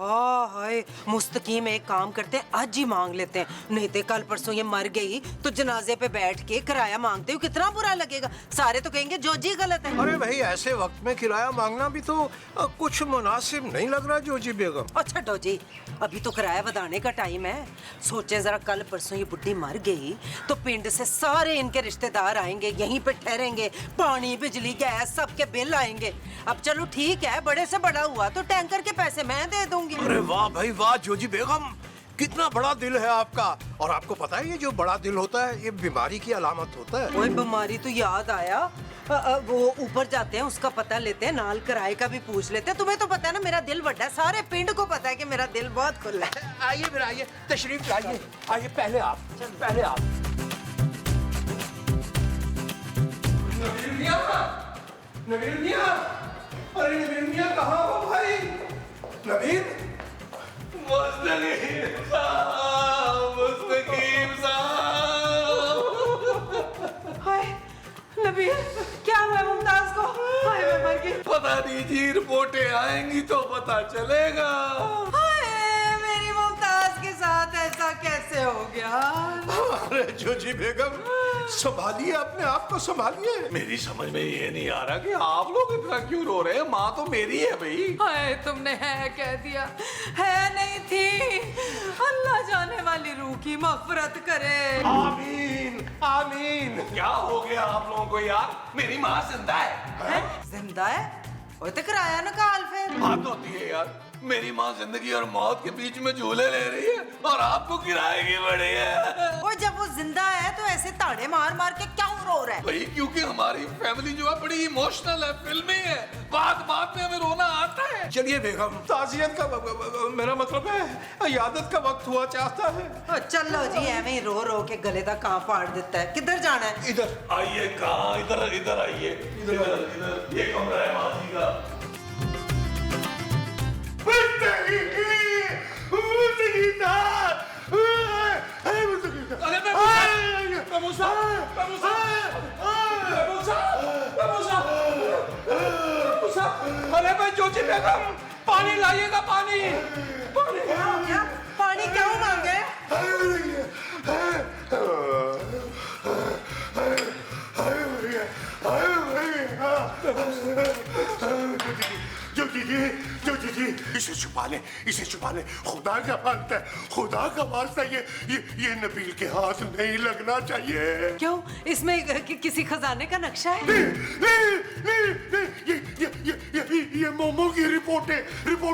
S5: हाय मुस्तकीम एक काम करते हैं, आज ही मांग लेते हैं, नहीं तो कल परसों ये मर गई तो जनाजे पे बैठ के किराया मांगते हो कितना बुरा लगेगा। सारे तो कहेंगे जो जी गलत है।
S4: अरे भाई ऐसे वक्त में किराया मांगना भी तो कुछ मुनासिब नहीं लग रहा जोजी बेगम।
S5: अच्छा जी अभी तो किराया बढ़ाने का टाइम है। सोचे जरा कल परसों ये बुड्ढी मर गई तो पिंड से सारे इनके रिश्तेदार आएंगे, यहीं पे ठहरेंगे, पानी बिजली गैस सबके बिल आएंगे। अब चलो ठीक है, बड़े से बड़ा हुआ तो टैंकर के पैसे मैं दे दूंगी।
S4: अरे वाह भाई वाह जोजी बेगम, कितना बड़ा दिल है आपका। और आपको पता है ये जो बड़ा दिल होता है ये बीमारी की अलामत होता है।
S5: कोई बीमारी तो याद आया, वो ऊपर जाते हैं उसका पता लेते हैं, नाल किराए का भी पूछ लेते हैं। तुम्हें तो पता है ना मेरा दिल बड़ा है, सारे पिंड को पता है कि मेरा दिल बहुत खुला है।
S4: आइए फिर आइए, तशरीफ लाइए। आइए पहले आप, पहले आप। नबील मियां, अरे नबील मियां कहाँ हो भाई? नबील
S8: मुस्तकीम साहब, मुस्तकीम साहब।
S5: हाय नबील क्या हुआ मुमताज को? हाय मैं मर गई।
S8: पता नहीं जी, रिपोर्टें आएंगी तो पता चलेगा।
S5: हाय मेरी मुमताज के साथ ऐसा कैसे हो गया?
S4: अरे जोजी बेगम संभालिए अपने आप को, संभालिए।
S8: मेरी समझ में ये नहीं आ रहा कि आप लोग इतना क्यों रो रहे हैं। माँ तो मेरी है भाई।
S5: हाय तुमने है कह दिया, है नहीं थी। अल्लाह जाने वाली रूह की मग़फ़िरत करे।
S8: आमीन आमीन। क्या हो गया आप लोगों को यार? मेरी माँ जिंदा है।
S5: जिंदा है? वो तो किराया निकाल फिर।
S8: बात होती है यार, मेरी माँ जिंदगी और मौत के बीच में झूले ले रही है और आपको किराए की बड़ी है।
S5: वो जब वो जिंदा है तो ऐसे ताड़े मार मार के क्यों रो रहा है?
S8: भाई क्योंकि हमारी फैमिली जो है बड़ी इमोशनल है, फिल्मी है, बात बात में हमें रोना आता है।
S4: चलिए बेगम, ताज़ियत का मेरा मतलब है इयादत का वक्त हुआ चाहता है।
S5: चलो जी एवं ही रो रो के गले तक कहाँ फाड़ देता है। किधर जाना है?
S4: इधर
S8: आइए। कहाँ? इधर इधर आइए। इधर ये कमरा है माँ जी का।
S4: अरे भाई जोजी बेगम पानी लाइएगा, पानी पानी।
S5: क्या? पानी क्यों मांगे?
S6: इसे छुपा ले, खुदा का वास्ता है, खुदा का वास्ता। ये नबील के हाथ नहीं लगना चाहिए।
S5: क्यों? इसमें किसी खजाने का नक्शा है?
S6: ये मोमो की रिपोर्ट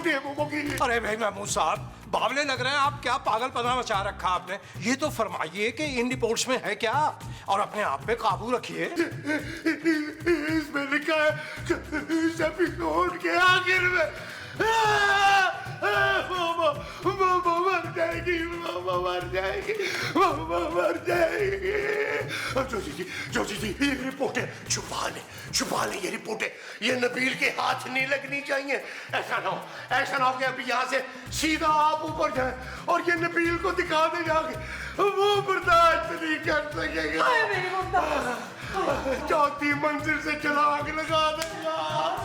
S6: है मोमो की।
S4: अरे भाई महमूद साहब बावले लग रहे हैं आप, क्या पागलपना मचा रखा आपने। ये तो फरमाइए कि इन रिपोर्ट्स में है क्या? और अपने आप पे काबू रखिए।
S6: इसमें लिखा है इस एपिसोड के आखिर में मामा मर जाएगी, मामा मर जाएगी, मामा मर जाएगी। जोशी जी ये रिपोर्टें छुपा ले ये रिपोर्टें, ये नबील के हाथ नहीं लगनी चाहिए। ऐसा ना हो कि अभी यहाँ से सीधा आप ऊपर जाए और ये नबील को दिखा दे जाके, वो बर्दाश्त नहीं कर सकेगा। चौथी मंजिल से छलांग लगा देगा।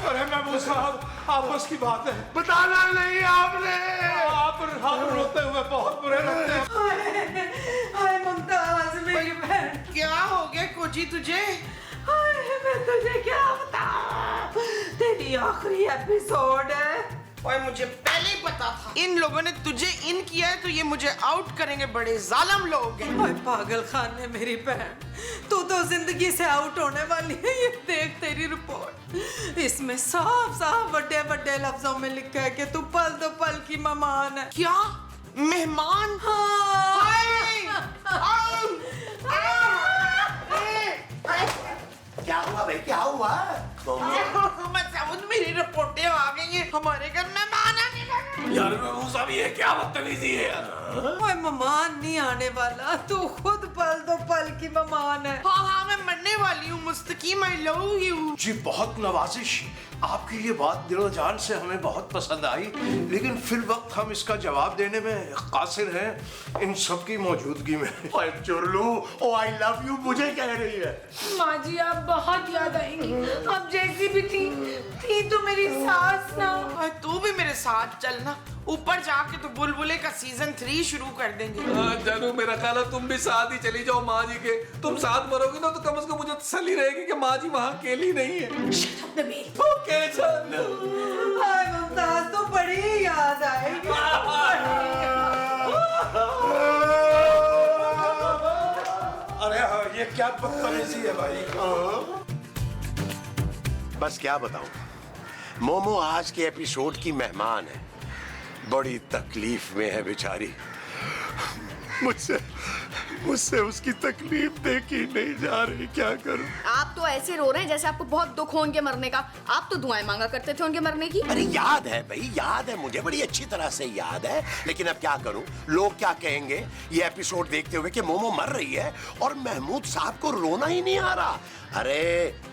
S4: अरे महमूद साहब, आपस की बात है,
S6: बताना नहीं आपने।
S4: आप रोते हुए बहुत बुरे लगते हैं।
S5: हाय मुमताज मेरी बहन,
S2: क्या हो गया कोजी तुझे?
S5: हाय मैं तुझे क्या बताऊं, तेरी आखिरी एपिसोड है।
S2: ओए मुझे पहले ही पता था इन लोगों ने तुझे इन किया है तो ये मुझे आउट करेंगे। बड़े जालिम लोग हैं।
S5: ओए पागल खाने मेरी बहन, तू तो जिंदगी से आउट होने वाली है। ये देख तेरी रिपोर्ट, इसमें साफ साफ बड़े बड़े लफ्जों में लिखा है कि तू पल दो पल की मेहमान है।
S2: क्या मेहमान?
S6: क्या हुआ भाई, क्या हुआ?
S2: मसूद, मेरी रिपोर्टें आ गई हैं, हमारे घर मेहमान आने लगे।
S8: यार महमूद साहब ये क्या बदतमीजी है यार।
S5: ओए मेहमान नहीं आने वाला, तू खुद पल दो पल की मेहमान है।
S2: हाँ मैं मरने वाली हूँ मुस्तकीम, I love you।
S4: जी बहुत नवाजिश, आपकी ये बात दिलो जान से हमें बहुत पसंद आई, लेकिन फिर वक्त हम इसका जवाब देने में कासिर हैं इन सब की मौजूदगी में।
S6: ओए चुरलू, ओ आई लव यू मुझे कह रही है।
S1: माँ जी आप बहुत याद आएंगी, अब जैसी भी थी तो मेरी सास ना।
S2: और तू भी मेरे साथ चलना, ऊपर जाके तो बुलबुले का सीजन 3 शुरू कर देंगे।
S3: जानू मेरा ख्याल है तुम भी साथ ही चली जाओ माँ जी के। तुम साथ मरोगी ना तो कम से कम मुझे तसल्ली रहेगी कि माँ जी वहाँ अकेली नहीं है। ओके जानू।
S5: हाय मुमताज, तो बड़ी याद आएगी।
S4: अरे ये क्या बदतमीजी है भाई।
S6: बस क्या बताऊं, मोमो आज के एपिसोड की मेहमान है, बड़ी तकलीफ में है बेचारी। मुझसे उसकी तकलीफ देखी नहीं जा रही, क्या करूं?
S9: आप तो ऐसे रो रहे हैं जैसे आपको बहुत दुख हो उनके मरने का। आप तो दुआएं मांगा करते थे उनके मरने की।
S6: अरे याद है भाई, याद है, मुझे बड़ी अच्छी तरह से याद है, लेकिन अब क्या करूं, लोग क्या कहेंगे ये एपिसोड देखते हुए कि मोमो मर रही है और महमूद साहब को रोना ही नहीं आ रहा। अरे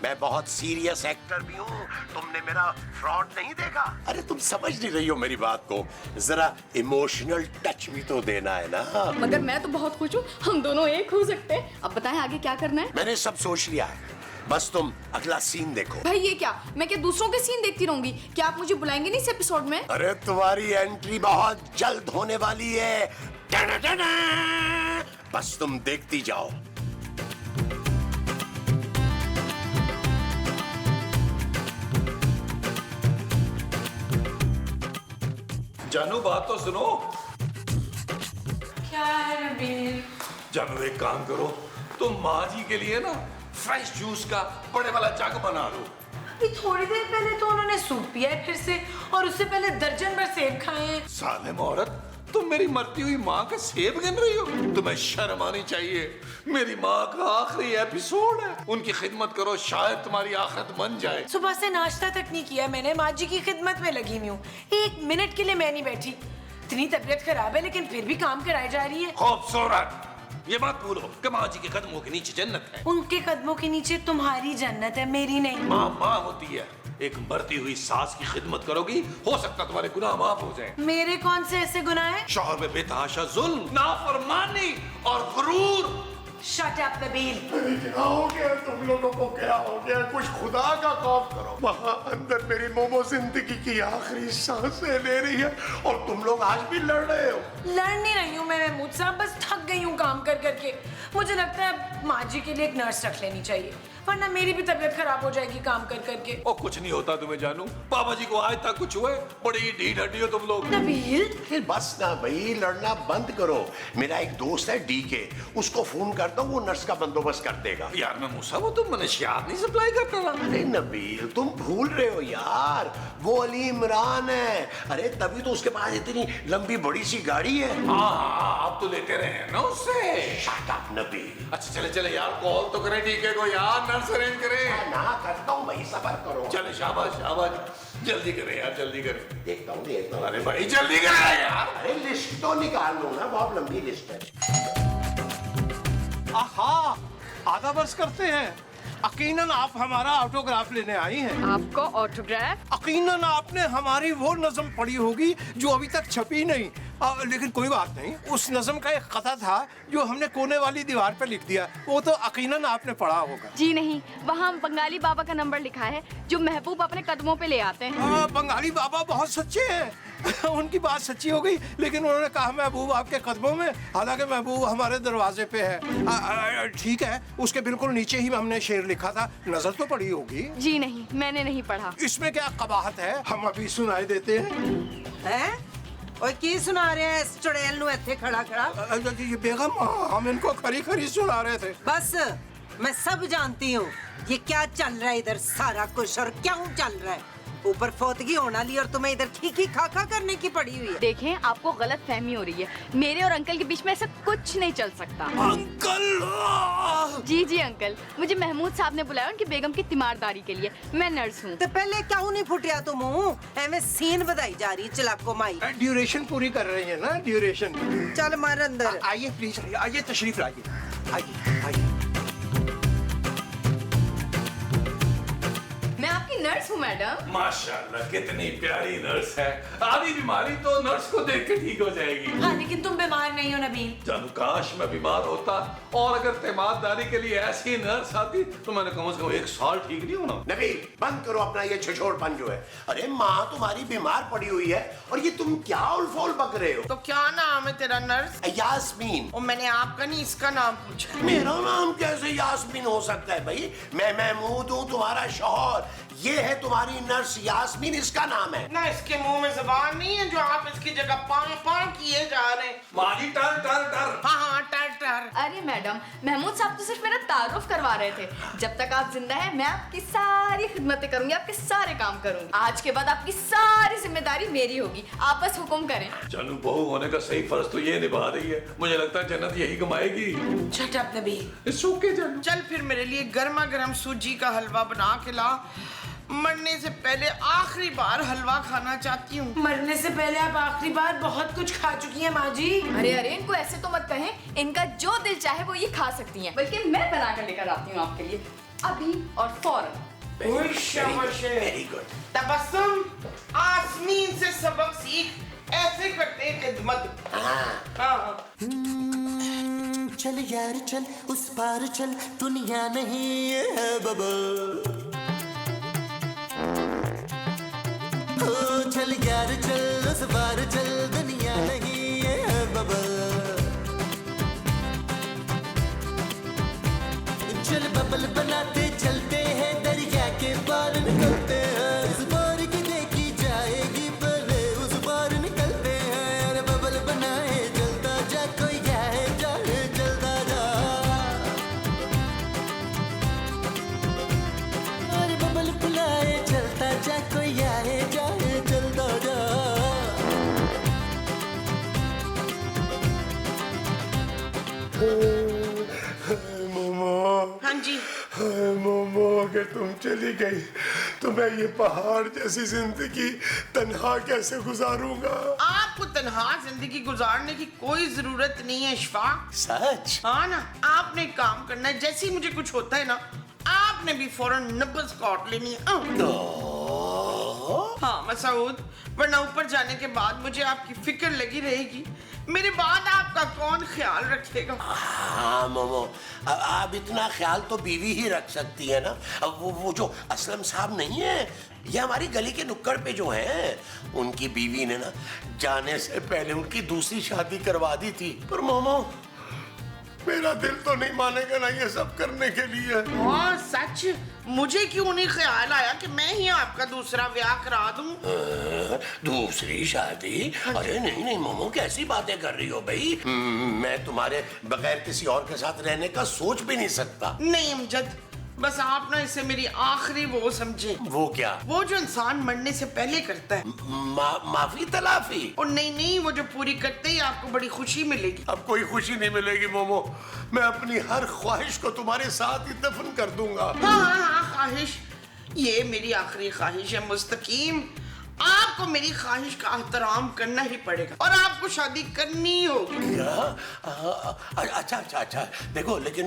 S6: मैं बहुत सीरियस एक्टर भी हूँ, तुमने मेरा फ्रॉड नहीं देखा? अरे तुम समझ नहीं रही हो मेरी बात को, जरा इमोशनल टच भी तो देना है ना।
S9: मगर मैं तो बहुत खुश हूँ, हम दोनों एक हो सकते हैं। अब बताएं आगे क्या करना है?
S6: मैंने सब सोच लिया है, बस तुम अगला सीन देखो।
S9: भाई ये क्या, मैं क्या दूसरों के सीन देखती रहूंगी? क्या आप मुझे बुलाएंगे नहीं इस एपिसोड में?
S6: अरे तुम्हारी एंट्री बहुत जल्द होने वाली है, बस तुम देखती जाओ।
S3: जानू बात तो सुनो।
S1: क्या है नबील?
S3: जानू एक काम करो, तुम माँ जी के लिए ना फ्रेश जूस का बड़े वाला जग बना लो।
S1: अभी थोड़ी देर पहले तो उन्होंने सूप पिया है फिर से, और उससे पहले दर्जन भर सेब खाए हैं।
S3: सालिम औरत, तुम मेरी मरती हुई माँ का सेब गिन रही हो? तुम्हें शर्म आनी चाहिए, मेरी माँ का आखिरी एपिसोड है, उनकी खिदमत करो, शायद तुम्हारी आखिरत बन जाए।
S1: सुबह से नाश्ता तक नहीं किया मैंने, माँ जी की खिदमत में लगी हुई हूँ। 1 मिनट के लिए मैं नहीं बैठी। इतनी तबीयत खराब है लेकिन फिर भी काम कराई जा रही है।
S3: खूबसूरत, ये बात भूलो कि माँ जी के कदमों के नीचे जन्नत है।
S1: उनके कदमों के नीचे तुम्हारी जन्नत है, मेरी नहीं।
S3: माँ माँ होती है, एक मरती हुई सास की खिदमत करोगी, हो सकता तुम्हारे गुनाह माफ हो जाए।
S1: मेरे कौन से ऐसे गुनाह हैं?
S3: शौहर में बेतहाशा जुल्म, नाफरमानी और गुरूर।
S1: Shut up Nabeel.
S6: क्या हो गया तुम लोगों को, क्या हो गया? कुछ खुदा का खौफ करो। वहाँ अंदर मेरी मोमो जिंदगी की आखिरी सांसें ले रही है और तुम लोग आज भी लड़ रहे हो।
S1: लड़ नहीं रही हूँ मैं महमूद साहब, बस थक गई हूँ काम कर करके। मुझे लगता है माँ जी के लिए एक नर्स रख लेनी चाहिए, वरना मेरी भी तबीयत खराब हो जाएगी काम कर करके।
S3: और कुछ नहीं होता तुम्हें जानू, पापा जी को आज तक कुछ हुए? बड़ी ढीठ हड्डी हो तुम लोग।
S1: नबील
S6: फिर बस ना भाई, लड़ना बंद करो। मेरा एक दोस्त है डीके, उसको फोन कर करता हूँ, वो नर्स का बंदोबस्त कर देगा।
S3: यार मैं मूसा, वो तुम मनशियात नहीं सप्लाई करता था?
S6: अरे नबील, तुम भूल रहे हो यार, वो अली इमरान है। अरे तभी तो उसके पास इतनी लंबी बड़ी सी गाड़ी है।
S3: हाँ, आप तो लेते रहे हैं ना उससे।
S6: Shut up Nabeel.
S3: अच्छा चले चले यार, कॉल तो करें ठीक है को यार, नर्स अरेंज करें।
S6: ना करता हूँ भाई, सबर करो।
S3: चले शाबाश शाबाश, जल्दी करें यार, जल्दी करें।
S6: देखता हूँ।
S3: अरे भाई जल्दी करें यार।
S6: अरे लिस्ट तो निकाल लो ना, बहुत लंबी लिस्ट है।
S4: आहा, आधा बर्स करते हैं। यकीनन आप हमारा ऑटोग्राफ लेने आई हैं।
S9: आपको ऑटोग्राफ?
S4: यकीनन आपने हमारी वो नज़म पढ़ी होगी जो अभी तक छपी नहीं। लेकिन कोई बात नहीं, उस नज़म का एक कथा था जो हमने कोने वाली दीवार पे लिख दिया, वो तो यकीनन आपने पढ़ा होगा।
S9: जी नहीं, वहाँ बंगाली बाबा का नंबर लिखा है जो महबूब अपने कदमों पे ले आते हैं।
S4: बंगाली बाबा बहुत सच्चे हैं। उनकी बात सच्ची हो गई, लेकिन उन्होंने कहा महबूब आपके कदमों में, हालांकि महबूब हमारे दरवाजे पे है। ठीक है, उसके बिल्कुल नीचे ही हमने शेर लिखा था, नजर तो पड़ी होगी।
S9: जी नहीं, मैंने नहीं पढ़ा।
S4: इसमें क्या कबाहत है, हम अभी सुनाई देते हैं।
S5: और की सुना रहे हैं इस चुड़ैल नु इत्थे खड़ा खड़ा?
S4: ये बेगम, हम इनको खरी खरी सुना रहे थे।
S5: बस मैं सब जानती हूँ ये क्या चल रहा है इधर, सारा कुछ और क्यों चल रहा है। ऊपर फोतगी होना ली और तुम्हें इधर खी खा करने की पड़ी हुई है।
S9: देखें, आपको गलत फहमी हो रही है। मेरे और अंकल के बीच में ऐसा कुछ नहीं चल सकता।
S4: अंकल!
S9: जी जी अंकल, मुझे महमूद साहब ने बुलाया उनकी बेगम की तीमारदारी के लिए। मैं नर्स हूँ।
S5: तो पहले क्यों नहीं फुटिया तुम मुंह एवं सीन बधाई जा रही चलाको माई।
S4: ड्यूरेशन पूरी कर रही है ना, ड्यूरेशन।
S5: चल मार अंदर।
S4: आइए प्लीज, आइए तशरीफ लाइए, आइए आइए।
S9: मैं आपकी नर्स हूँ मैडम।
S3: माशाल्लाह, कितनी प्यारी नर्स है। आधी बीमारी तो नर्स को देख के ठीक हो जाएगी।
S1: हाँ लेकिन तुम बीमार नहीं हो नबील।
S3: जानू काश मैं बीमार होता और अगर तीमारदारी के लिए ऐसी नर्स आती तो मैंने कम से कम 1 साल ठीक नहीं होना।
S6: नबील, बंद करो अपना ये छिछोड़पन जो है। अरे माँ तुम्हारी बीमार पड़ी हुई है और ये तुम क्या उलफोल बक रहे हो।
S2: तो क्या नाम है तेरा नर्स?
S6: यास्मीन।
S2: और मैंने आपका नहीं, इसका नाम पूछा।
S6: मेरा नाम कैसे यास्मीन हो सकता है भाई? मैं महमूद हूँ, तुम्हारा शौहर। ये है तुम्हारी नर्स यास्मीन, इसका नाम है
S2: ना। इसके मुंह में जुबान नहीं है जो आप इसकी जगह पां किए जा रहे हैं।
S3: माली टर टर टर।
S2: हाँ हाँ, टर टर।
S9: अरे मैडम, महमूद साहब तो सिर्फ मेरा तारुफ करवा रहे थे। जब तक आप जिंदा हैं, मैं आपकी सारी खिदमतें करूंगी, आपके सारे काम करूंगी। आज के बाद आपकी सारी जिम्मेदारी मेरी होगी, आप बस हुक्म करें।
S3: जानू बहू होने का सही फर्ज तो ये निभा रही है। मुझे लगता है जन्नत यही कमाएगी।
S1: Shut up Nabeel.
S3: सूखे जानू।
S2: चल फिर मेरे लिए गर्मा गर्म सूजी का हलवा बना के ला। मरने से पहले आखिरी बार हलवा खाना चाहती हूँ।
S1: मरने से पहले आप आखिरी बार बहुत कुछ खा चुकी हैं माँ जी।
S9: अरे अरे, इनको ऐसे तो मत कहें। इनका जो दिल चाहे वो ये खा सकती हैं, बल्कि मैं बना कर लेकर आती हूँ आपके लिए, अभी और फौरन।
S6: Very good.
S2: तबस्सुम, आसमीन से सबक सीख, ऐसे करते हैं खिदमत। हाँ।
S10: चल यार चल, उस पार चल, दुनिया नहीं है बबल। चल यार चल, उस पार चल, दुनिया नहीं है बबल। चल बबल बनाते चलते हैं, दरिया के पार निकलते हैं। इस बार की देखी जाएगी, पहले उस पार निकलते हैं। अरे बबल बनाए चलता जा, कोई जाए जाए चलता जा। अरे बबल बुलाए चलता जा, कोई आए जाए चलता जा।
S6: मोमो।
S2: हाँ जी।
S6: मोमो, अगर तुम चली गई तो मैं ये पहाड़ जैसी जिंदगी तन्हा कैसे गुजारूंगा?
S2: आपको तन्हा जिंदगी गुजारने की कोई जरूरत नहीं है इशफाक।
S6: सच?
S2: हाँ ना, आपने एक काम करना है, जैसे ही मुझे कुछ होता है ना, आपने भी फौरन नब्ज काट लेनी है। हाँ मसूद, वरना ऊपर जाने के बाद मुझे आपकी फिक्र लगी रहेगी। मेरे बाद आपका कौन ख्याल रखेगा?
S6: हाँ मोमो, अब इतना ख्याल तो बीवी ही रख सकती है ना। अब वो जो असलम साहब नहीं है, ये हमारी गली के नुक्कड़ पे जो है, उनकी बीवी ने ना जाने से पहले उनकी दूसरी शादी करवा दी थी। पर मोमो, मेरा दिल तो नहीं मानेगा ना ये सब करने के लिए।
S2: हाँ सच, मुझे क्यों नहीं ख्याल आया कि मैं ही आपका दूसरा ब्याह करा दूं?
S6: दूसरी शादी? अरे नहीं नहीं मोमो, कैसी बातें कर रही हो भाई। मैं तुम्हारे बगैर किसी और के साथ रहने का सोच भी नहीं सकता।
S2: नहीं अमजद, बस आप ना इसे मेरी आखिरी वो समझे।
S6: वो क्या?
S2: वो जो इंसान मरने से पहले करता है।
S6: माफी तलाफी?
S2: और नहीं नहीं, वो जो पूरी करते ही आपको बड़ी खुशी मिलेगी।
S6: अब कोई खुशी नहीं मिलेगी मोमो, मैं अपनी हर ख्वाहिश को तुम्हारे साथ ही दफन कर दूंगा।
S2: हाँ, ख्वाहिश, ये मेरी आखिरी ख्वाहिश है मुस्तकीम। आपको मेरी ख्वाहिश का एहतराम करना ही पड़ेगा और आपको शादी करनी ही होगी।
S6: क्या? अच्छा, देखो लेकिन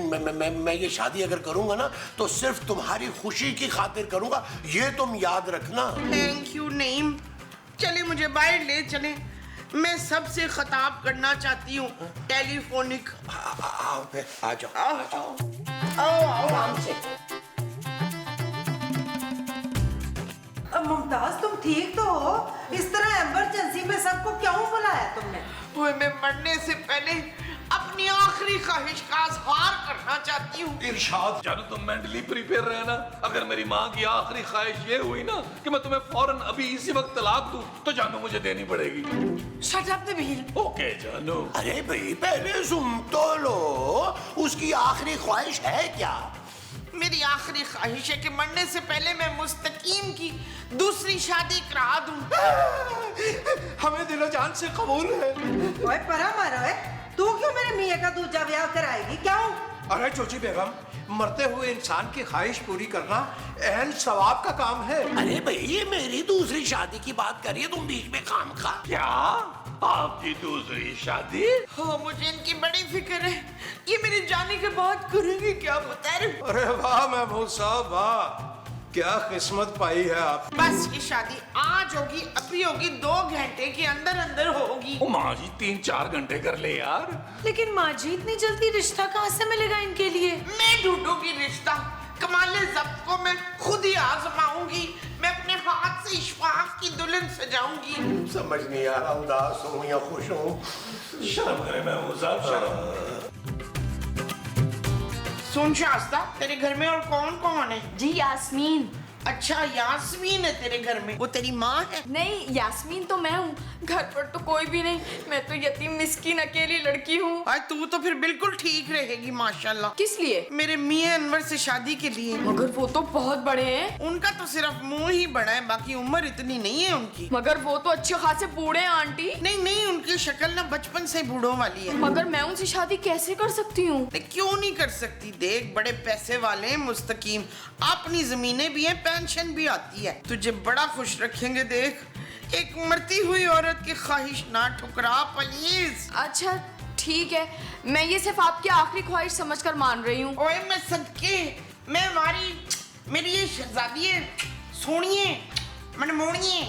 S6: मैं ये शादी अगर करूंगा ना तो सिर्फ तुम्हारी खुशी की खातिर करूंगा, ये तुम याद रखना।
S2: थैंक यू नईम, चले मुझे बाहर ले चले, मैं सबसे खिताब करना चाहती हूँ टेलीफोनिक।
S6: आ जाओ।
S2: आओ आराम से।
S5: मुमताज, तुम ठीक तो हो? इस तरह इमरजेंसी में सबको क्यों बुलाया तुमने?
S2: ओए, मैं मरने से पहले अपनी आखिरी ख्वाहिश का इजहार करना चाहती हूँ।
S3: इरशाद जानू, तुम मेंटली प्रिपेयर रहना। अगर मेरी माँ की आखिरी ख्वाहिश ये हुई ना कि मैं तुम्हें फौरन अभी इसी वक्त तलाक दूं, तो जानू मुझे देनी पड़ेगी।
S1: Shut up Nabeel.
S3: ओके जानू।
S6: अरे भाई पहले सुन तो लो, उसकी आखिरी ख्वाहिश है क्या?
S2: मेरी आखिरी ख्वाहिश है कि मरने से पहले मैं मुस्तकीम की दूसरी शादी करा दूं।
S4: हमें दिलो जान से कबूल है।
S5: ओए परा मारा है, तू क्यों मेरे मियाँ का दूसरा ब्याह कराएगी? क्यों?
S4: अरे चोची बेगम, मरते हुए इंसान की ख्वाहिश पूरी करना अहम सवाब का काम है।
S6: अरे भाई ये मेरी दूसरी शादी की बात करिए तुम बीच में काम का।
S3: क्या आपकी दूसरी शादी?
S2: हाँ, मुझे इनकी बड़ी फिक्र है, ये मेरे जाने के बाद करेंगे क्या बता रहे?
S4: अरे वाह महमूद साहब वाह, क्या किस्मत पाई है आप।
S2: बस ये शादी आज होगी, अभी होगी, 2 घंटे के अंदर अंदर होगी।
S3: ओ माँ जी 3-4 घंटे कर ले यार।
S1: लेकिन माँ जी इतनी जल्दी रिश्ता कहाँ से मिलेगा इनके लिए?
S2: मैं ढूंढूंगी रिश्ता, कमाले ज़ब्त को मैं खुद ही आजमाऊंगी, मैं अपने हाथ से इशफाक की दुल्हन सजाऊंगी।
S6: समझ नहीं आ रहा, उदास हूँ या खुश हूँ।
S3: शर्म करे महमूद साहब, शर्म।
S2: सुन शास्ता, तेरे घर में और कौन कौन है?
S9: जी यास्मीन।
S2: अच्छा, यास्मीन है तेरे घर में, वो तेरी माँ है?
S9: नहीं, यास्मीन तो मैं हूँ, घर पर तो कोई भी नहीं, मैं तो यतीम मिस्कीन अकेली लड़की हूँ।
S2: आज तू तो फिर बिल्कुल ठीक रहेगी माशाल्लाह।
S9: किस लिए?
S2: मेरे मियां अनवर से शादी के लिए।
S9: मगर वो तो बहुत बड़े हैं।
S2: उनका तो सिर्फ मुंह ही बड़ा है, बाकी उम्र इतनी नहीं है उनकी।
S9: मगर वो तो अच्छे खासे बूढ़े हैं आंटी।
S2: नहीं, उनकी शक्ल ना बचपन से बूढ़ों वाली है।
S9: मगर मैं उनसे शादी कैसे कर सकती हूँ?
S2: क्यों नहीं कर सकती? देख, बड़े पैसे वाले हैं मुस्तकीम, अपनी जमीनें भी हैं, पेंशन भी आती है, तुझे बड़ा खुश रखेंगे। देख, एक मरती हुई औरत की ख्वाहिश ना ठुकरा प्लीज।
S9: अच्छा ठीक है, मैं ये सिर्फ आपकी आखिरी ख्वाहिश समझकर मान रही हूँ।
S2: ओए मैं सदके, मैं मेरी ये शहजादी है, सोनिए मनमोनिए।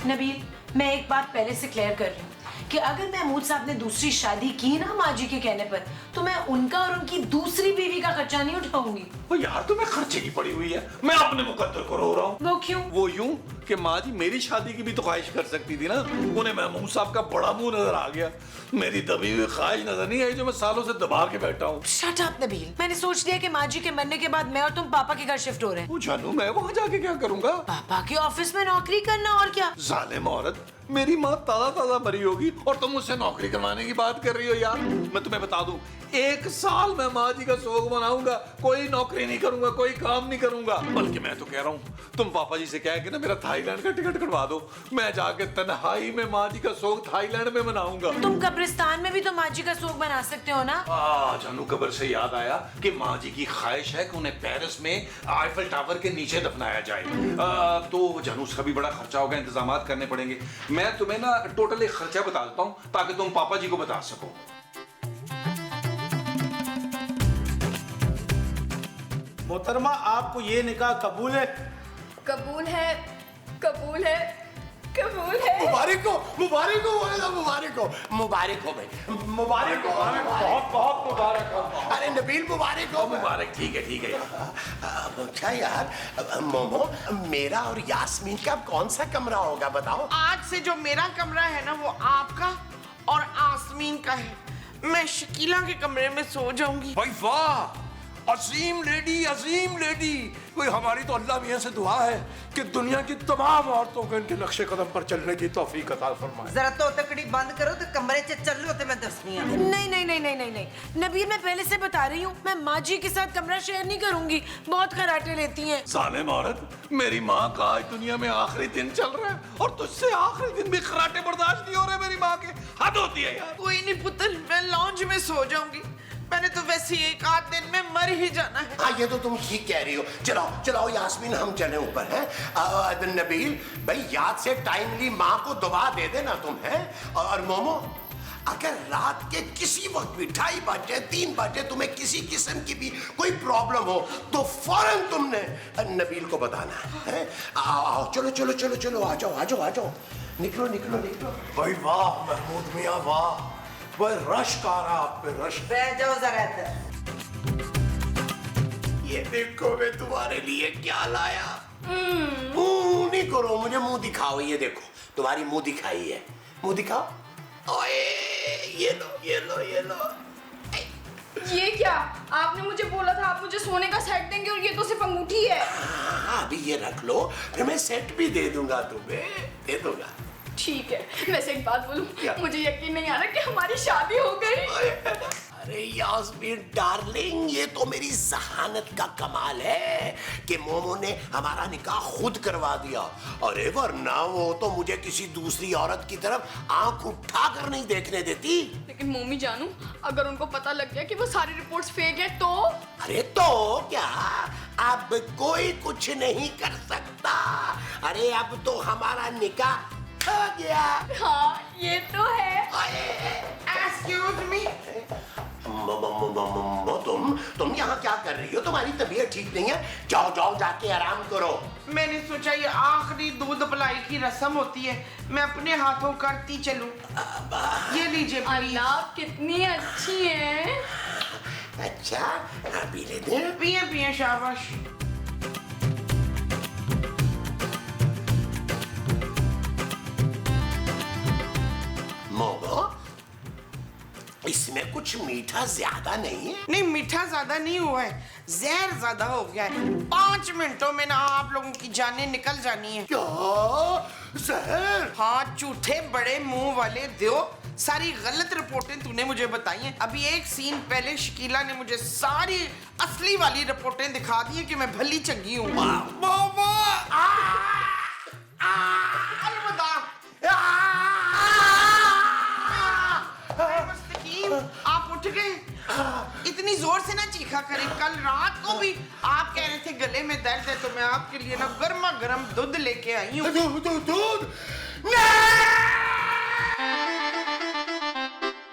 S1: नबील, मैं एक बात पहले से क्लियर कर रही हूँ कि अगर महमूद साहब ने दूसरी शादी की ना माँ जी के कहने पर, तो मैं उनका और उनकी दूसरी बीवी का खर्चा नहीं उठाऊंगी।
S3: ओ यार तुम्हें खर्चे की पड़ी हुई है, मैं अपने मुकद्दर को रो रहा हूँ।
S1: वो क्यों?
S3: वो यूं कि माँ जी मेरी शादी की भी तो ख्वाहिश कर सकती थी ना, उन्हें महमूद साहब का बड़ा मुंह नजर आ गया, मेरी दबी हुई ख्वाहिश नजर नहीं आई जो मैं सालों से दबा के बैठा हूँ।
S1: शट अप नबील, मैंने सोच लिया कि माँ जी के मरने के बाद मैं और तुम पापा के घर शिफ्ट हो रहे हैं।
S3: जानू मैं वहाँ जाके क्या करूँगा?
S1: पापा के ऑफिस में नौकरी करना, और क्या।
S3: जालिम औरत, मेरी माँ ताजा मरी होगी और तुम मुझसे नौकरी करवाने की बात कर रही हो। यार मैं तुम्हें बता दूं, 1 साल मैं माँ जी का शोक मनाऊंगा, कोई नौकरी नहीं करूंगा, कोई काम नहीं करूंगा। बल्कि मैं तो कह रहा हूँ तुम पापा जी से कह के ना मेरा थाईलैंड का टिकट कटवा दो, मैं जाके तन्हाई में माँ जी का शोक थाईलैंड में मनाऊंगा।
S1: तुम कब्रिस्तान में भी तो माँ जी का शोक मना सकते हो ना।
S3: जानू, कब्र से याद आया कि माँ जी की ख्वाहिश है कि उन्हें पेरिस में आईफल टावर के नीचे दफनाया जाए। तो जानू उसका भी बड़ा खर्चा होगा, इंतजाम करने पड़ेंगे। मैं तुम्हें ना टोटल एक खर्चा बता देता हूँ ताकि तुम पापा जी को बता सको।
S11: मोहतरमा, आपको ये निकाह कबूल है?
S9: कबूल है, कबूल है, कबूल है।
S6: मुबारक हो, मुबारक हो, मुबारक हो, मुबारक हो भाई, मुबारक हो,
S4: बहुत बहुत मुबारक हो।
S6: अरे नबील मुबारक हो।
S3: मुबारक, ठीक है।
S6: अच्छा यार, मोमो, मेरा और यास्मीन का कौन सा कमरा होगा बताओ?
S2: आज से जो मेरा कमरा है ना, वो आपका और आसमीन का है। मैं शकीला के कमरे में सो जाऊंगी।
S4: भाई वाह, अजीम लेडी। कोई हमारी तो अल्लाह मियां से दुआ है कि दुनिया की तमाम औरतों को इनके नक्शे कदम पर चलने की तौफीक अता फरमाए।
S5: जरा तो तकड़ी बंद करो तो कमरे च चलो तो मैं दसनी है।
S1: नहीं नबील, मैं पहले से बता रही हूँ, मैं माँ जी के साथ कमरा शेयर नहीं करूंगी, बहुत खराटे लेती हैं।
S3: जालिम औरत, मेरी माँ का आज दुनिया में आखिरी दिन चल रहा है और तुझसे आखिरी दिन भी खराटे बर्दाश्त नहीं हो रहे मेरी माँ के। हद होती है यार।
S2: कोई नहीं पुत्र, मैं लॉन्ज में सो जाऊंगी। मैंने तो वैसे ही एक आध दिन में मर ही जाना है।
S6: हाँ, ये तो तुम ठीक कह रही हो। चलाओ यास्मीन, हम चले ऊपर हैं। नबील भाई, याद से टाइमली माँ को दबा दे देना तुम, हैं? और मोमो, अगर रात के किसी वक्त भी 2:30 बजे 3 बजे तुम्हें किसी किस्म की भी कोई प्रॉब्लम हो तो फौरन तुमने नबील को बताना है। आओ, चलो, आ जाओ। निकलो।
S4: भाई वाह महमूद मियाँ, वाह, वह रश्क आ रहा आप पे, रश्क।
S5: बैठ जाओ जरा इधर।
S6: ये देखो मैं तुम्हारे लिए क्या लाया। मुंह नहीं करो, मुझे मुंह दिखाओ। ये देखो, तुम्हारी मुंह दिखाई है, मुंह दिखाओ। ओए, ये लो।
S9: ये क्या? आपने मुझे बोला था आप मुझे सोने का सेट देंगे और ये तो सिर्फ अंगूठी है।
S6: हाँ, अभी ये रख लो, फिर मैं सेट भी दे दूंगा तुम्हें, दे दूंगा।
S9: ठीक है। वैसे एक बात बोलूं,
S6: क्या?
S9: मुझे यकीन नहीं आ रहा कि हमारी शादी हो गई।
S6: अरे यास्मीन डार्लिंग, ये तो मेरी जहानत का कमाल है कि मोमो ने हमारा निकाह खुद करवा दिया। अरे वरना वो तो मुझे किसी दूसरी औरत की तरफ आंख उठाकर नहीं देखने देती।
S9: लेकिन मम्मी जानू, अगर उनको पता लग गया कि वो सारी रिपोर्ट्स फेक है तो?
S6: अरे तो क्या, अब कोई कुछ नहीं कर सकता। अरे अब तो हमारा निकाह हो गया।
S9: हाँ, ये तो है।
S2: एक्सक्यूज मी,
S6: तुम यहाँ क्या कर रही हो? तुम्हारी तबीयत ठीक नहीं है? जाओ जाके आराम करो।
S2: मैंने सोचा ये आखिरी दूध पिलाई की रस्म होती है, मैं अपने हाथों करती चलूं। ये लीजिए प्लीज।
S9: अल्लाह, कितनी अच्छी है।
S6: अच्छा, पी लेते हैं।
S2: पिए शाबाश।
S6: मोमो, इसमें कुछ मीठा ज्यादा नहीं है?
S2: नहीं, मीठा ज्यादा नहीं हुआ है, जहर ज्यादा हो गया है। 5 मिनटों में ना आप लोगों की जानें निकल जानी है।
S6: क्या जहर?
S2: हाँ, झूठे बड़े मुंह वाले दो, सारी गलत रिपोर्टें तूने मुझे बताई हैं। अभी एक सीन पहले शकीला ने मुझे सारी असली वाली रिपोर्टें दिखा दी है कि मैं भली चंगी हूँ। आप उठ गए? इतनी जोर से ना चीखा करें। कल रात को भी आप कह रहे थे गले में दर्द है, तो मैं आपके लिए ना गर्मा गर्म दूध लेके आई हूँ।
S6: दूध? नहीं!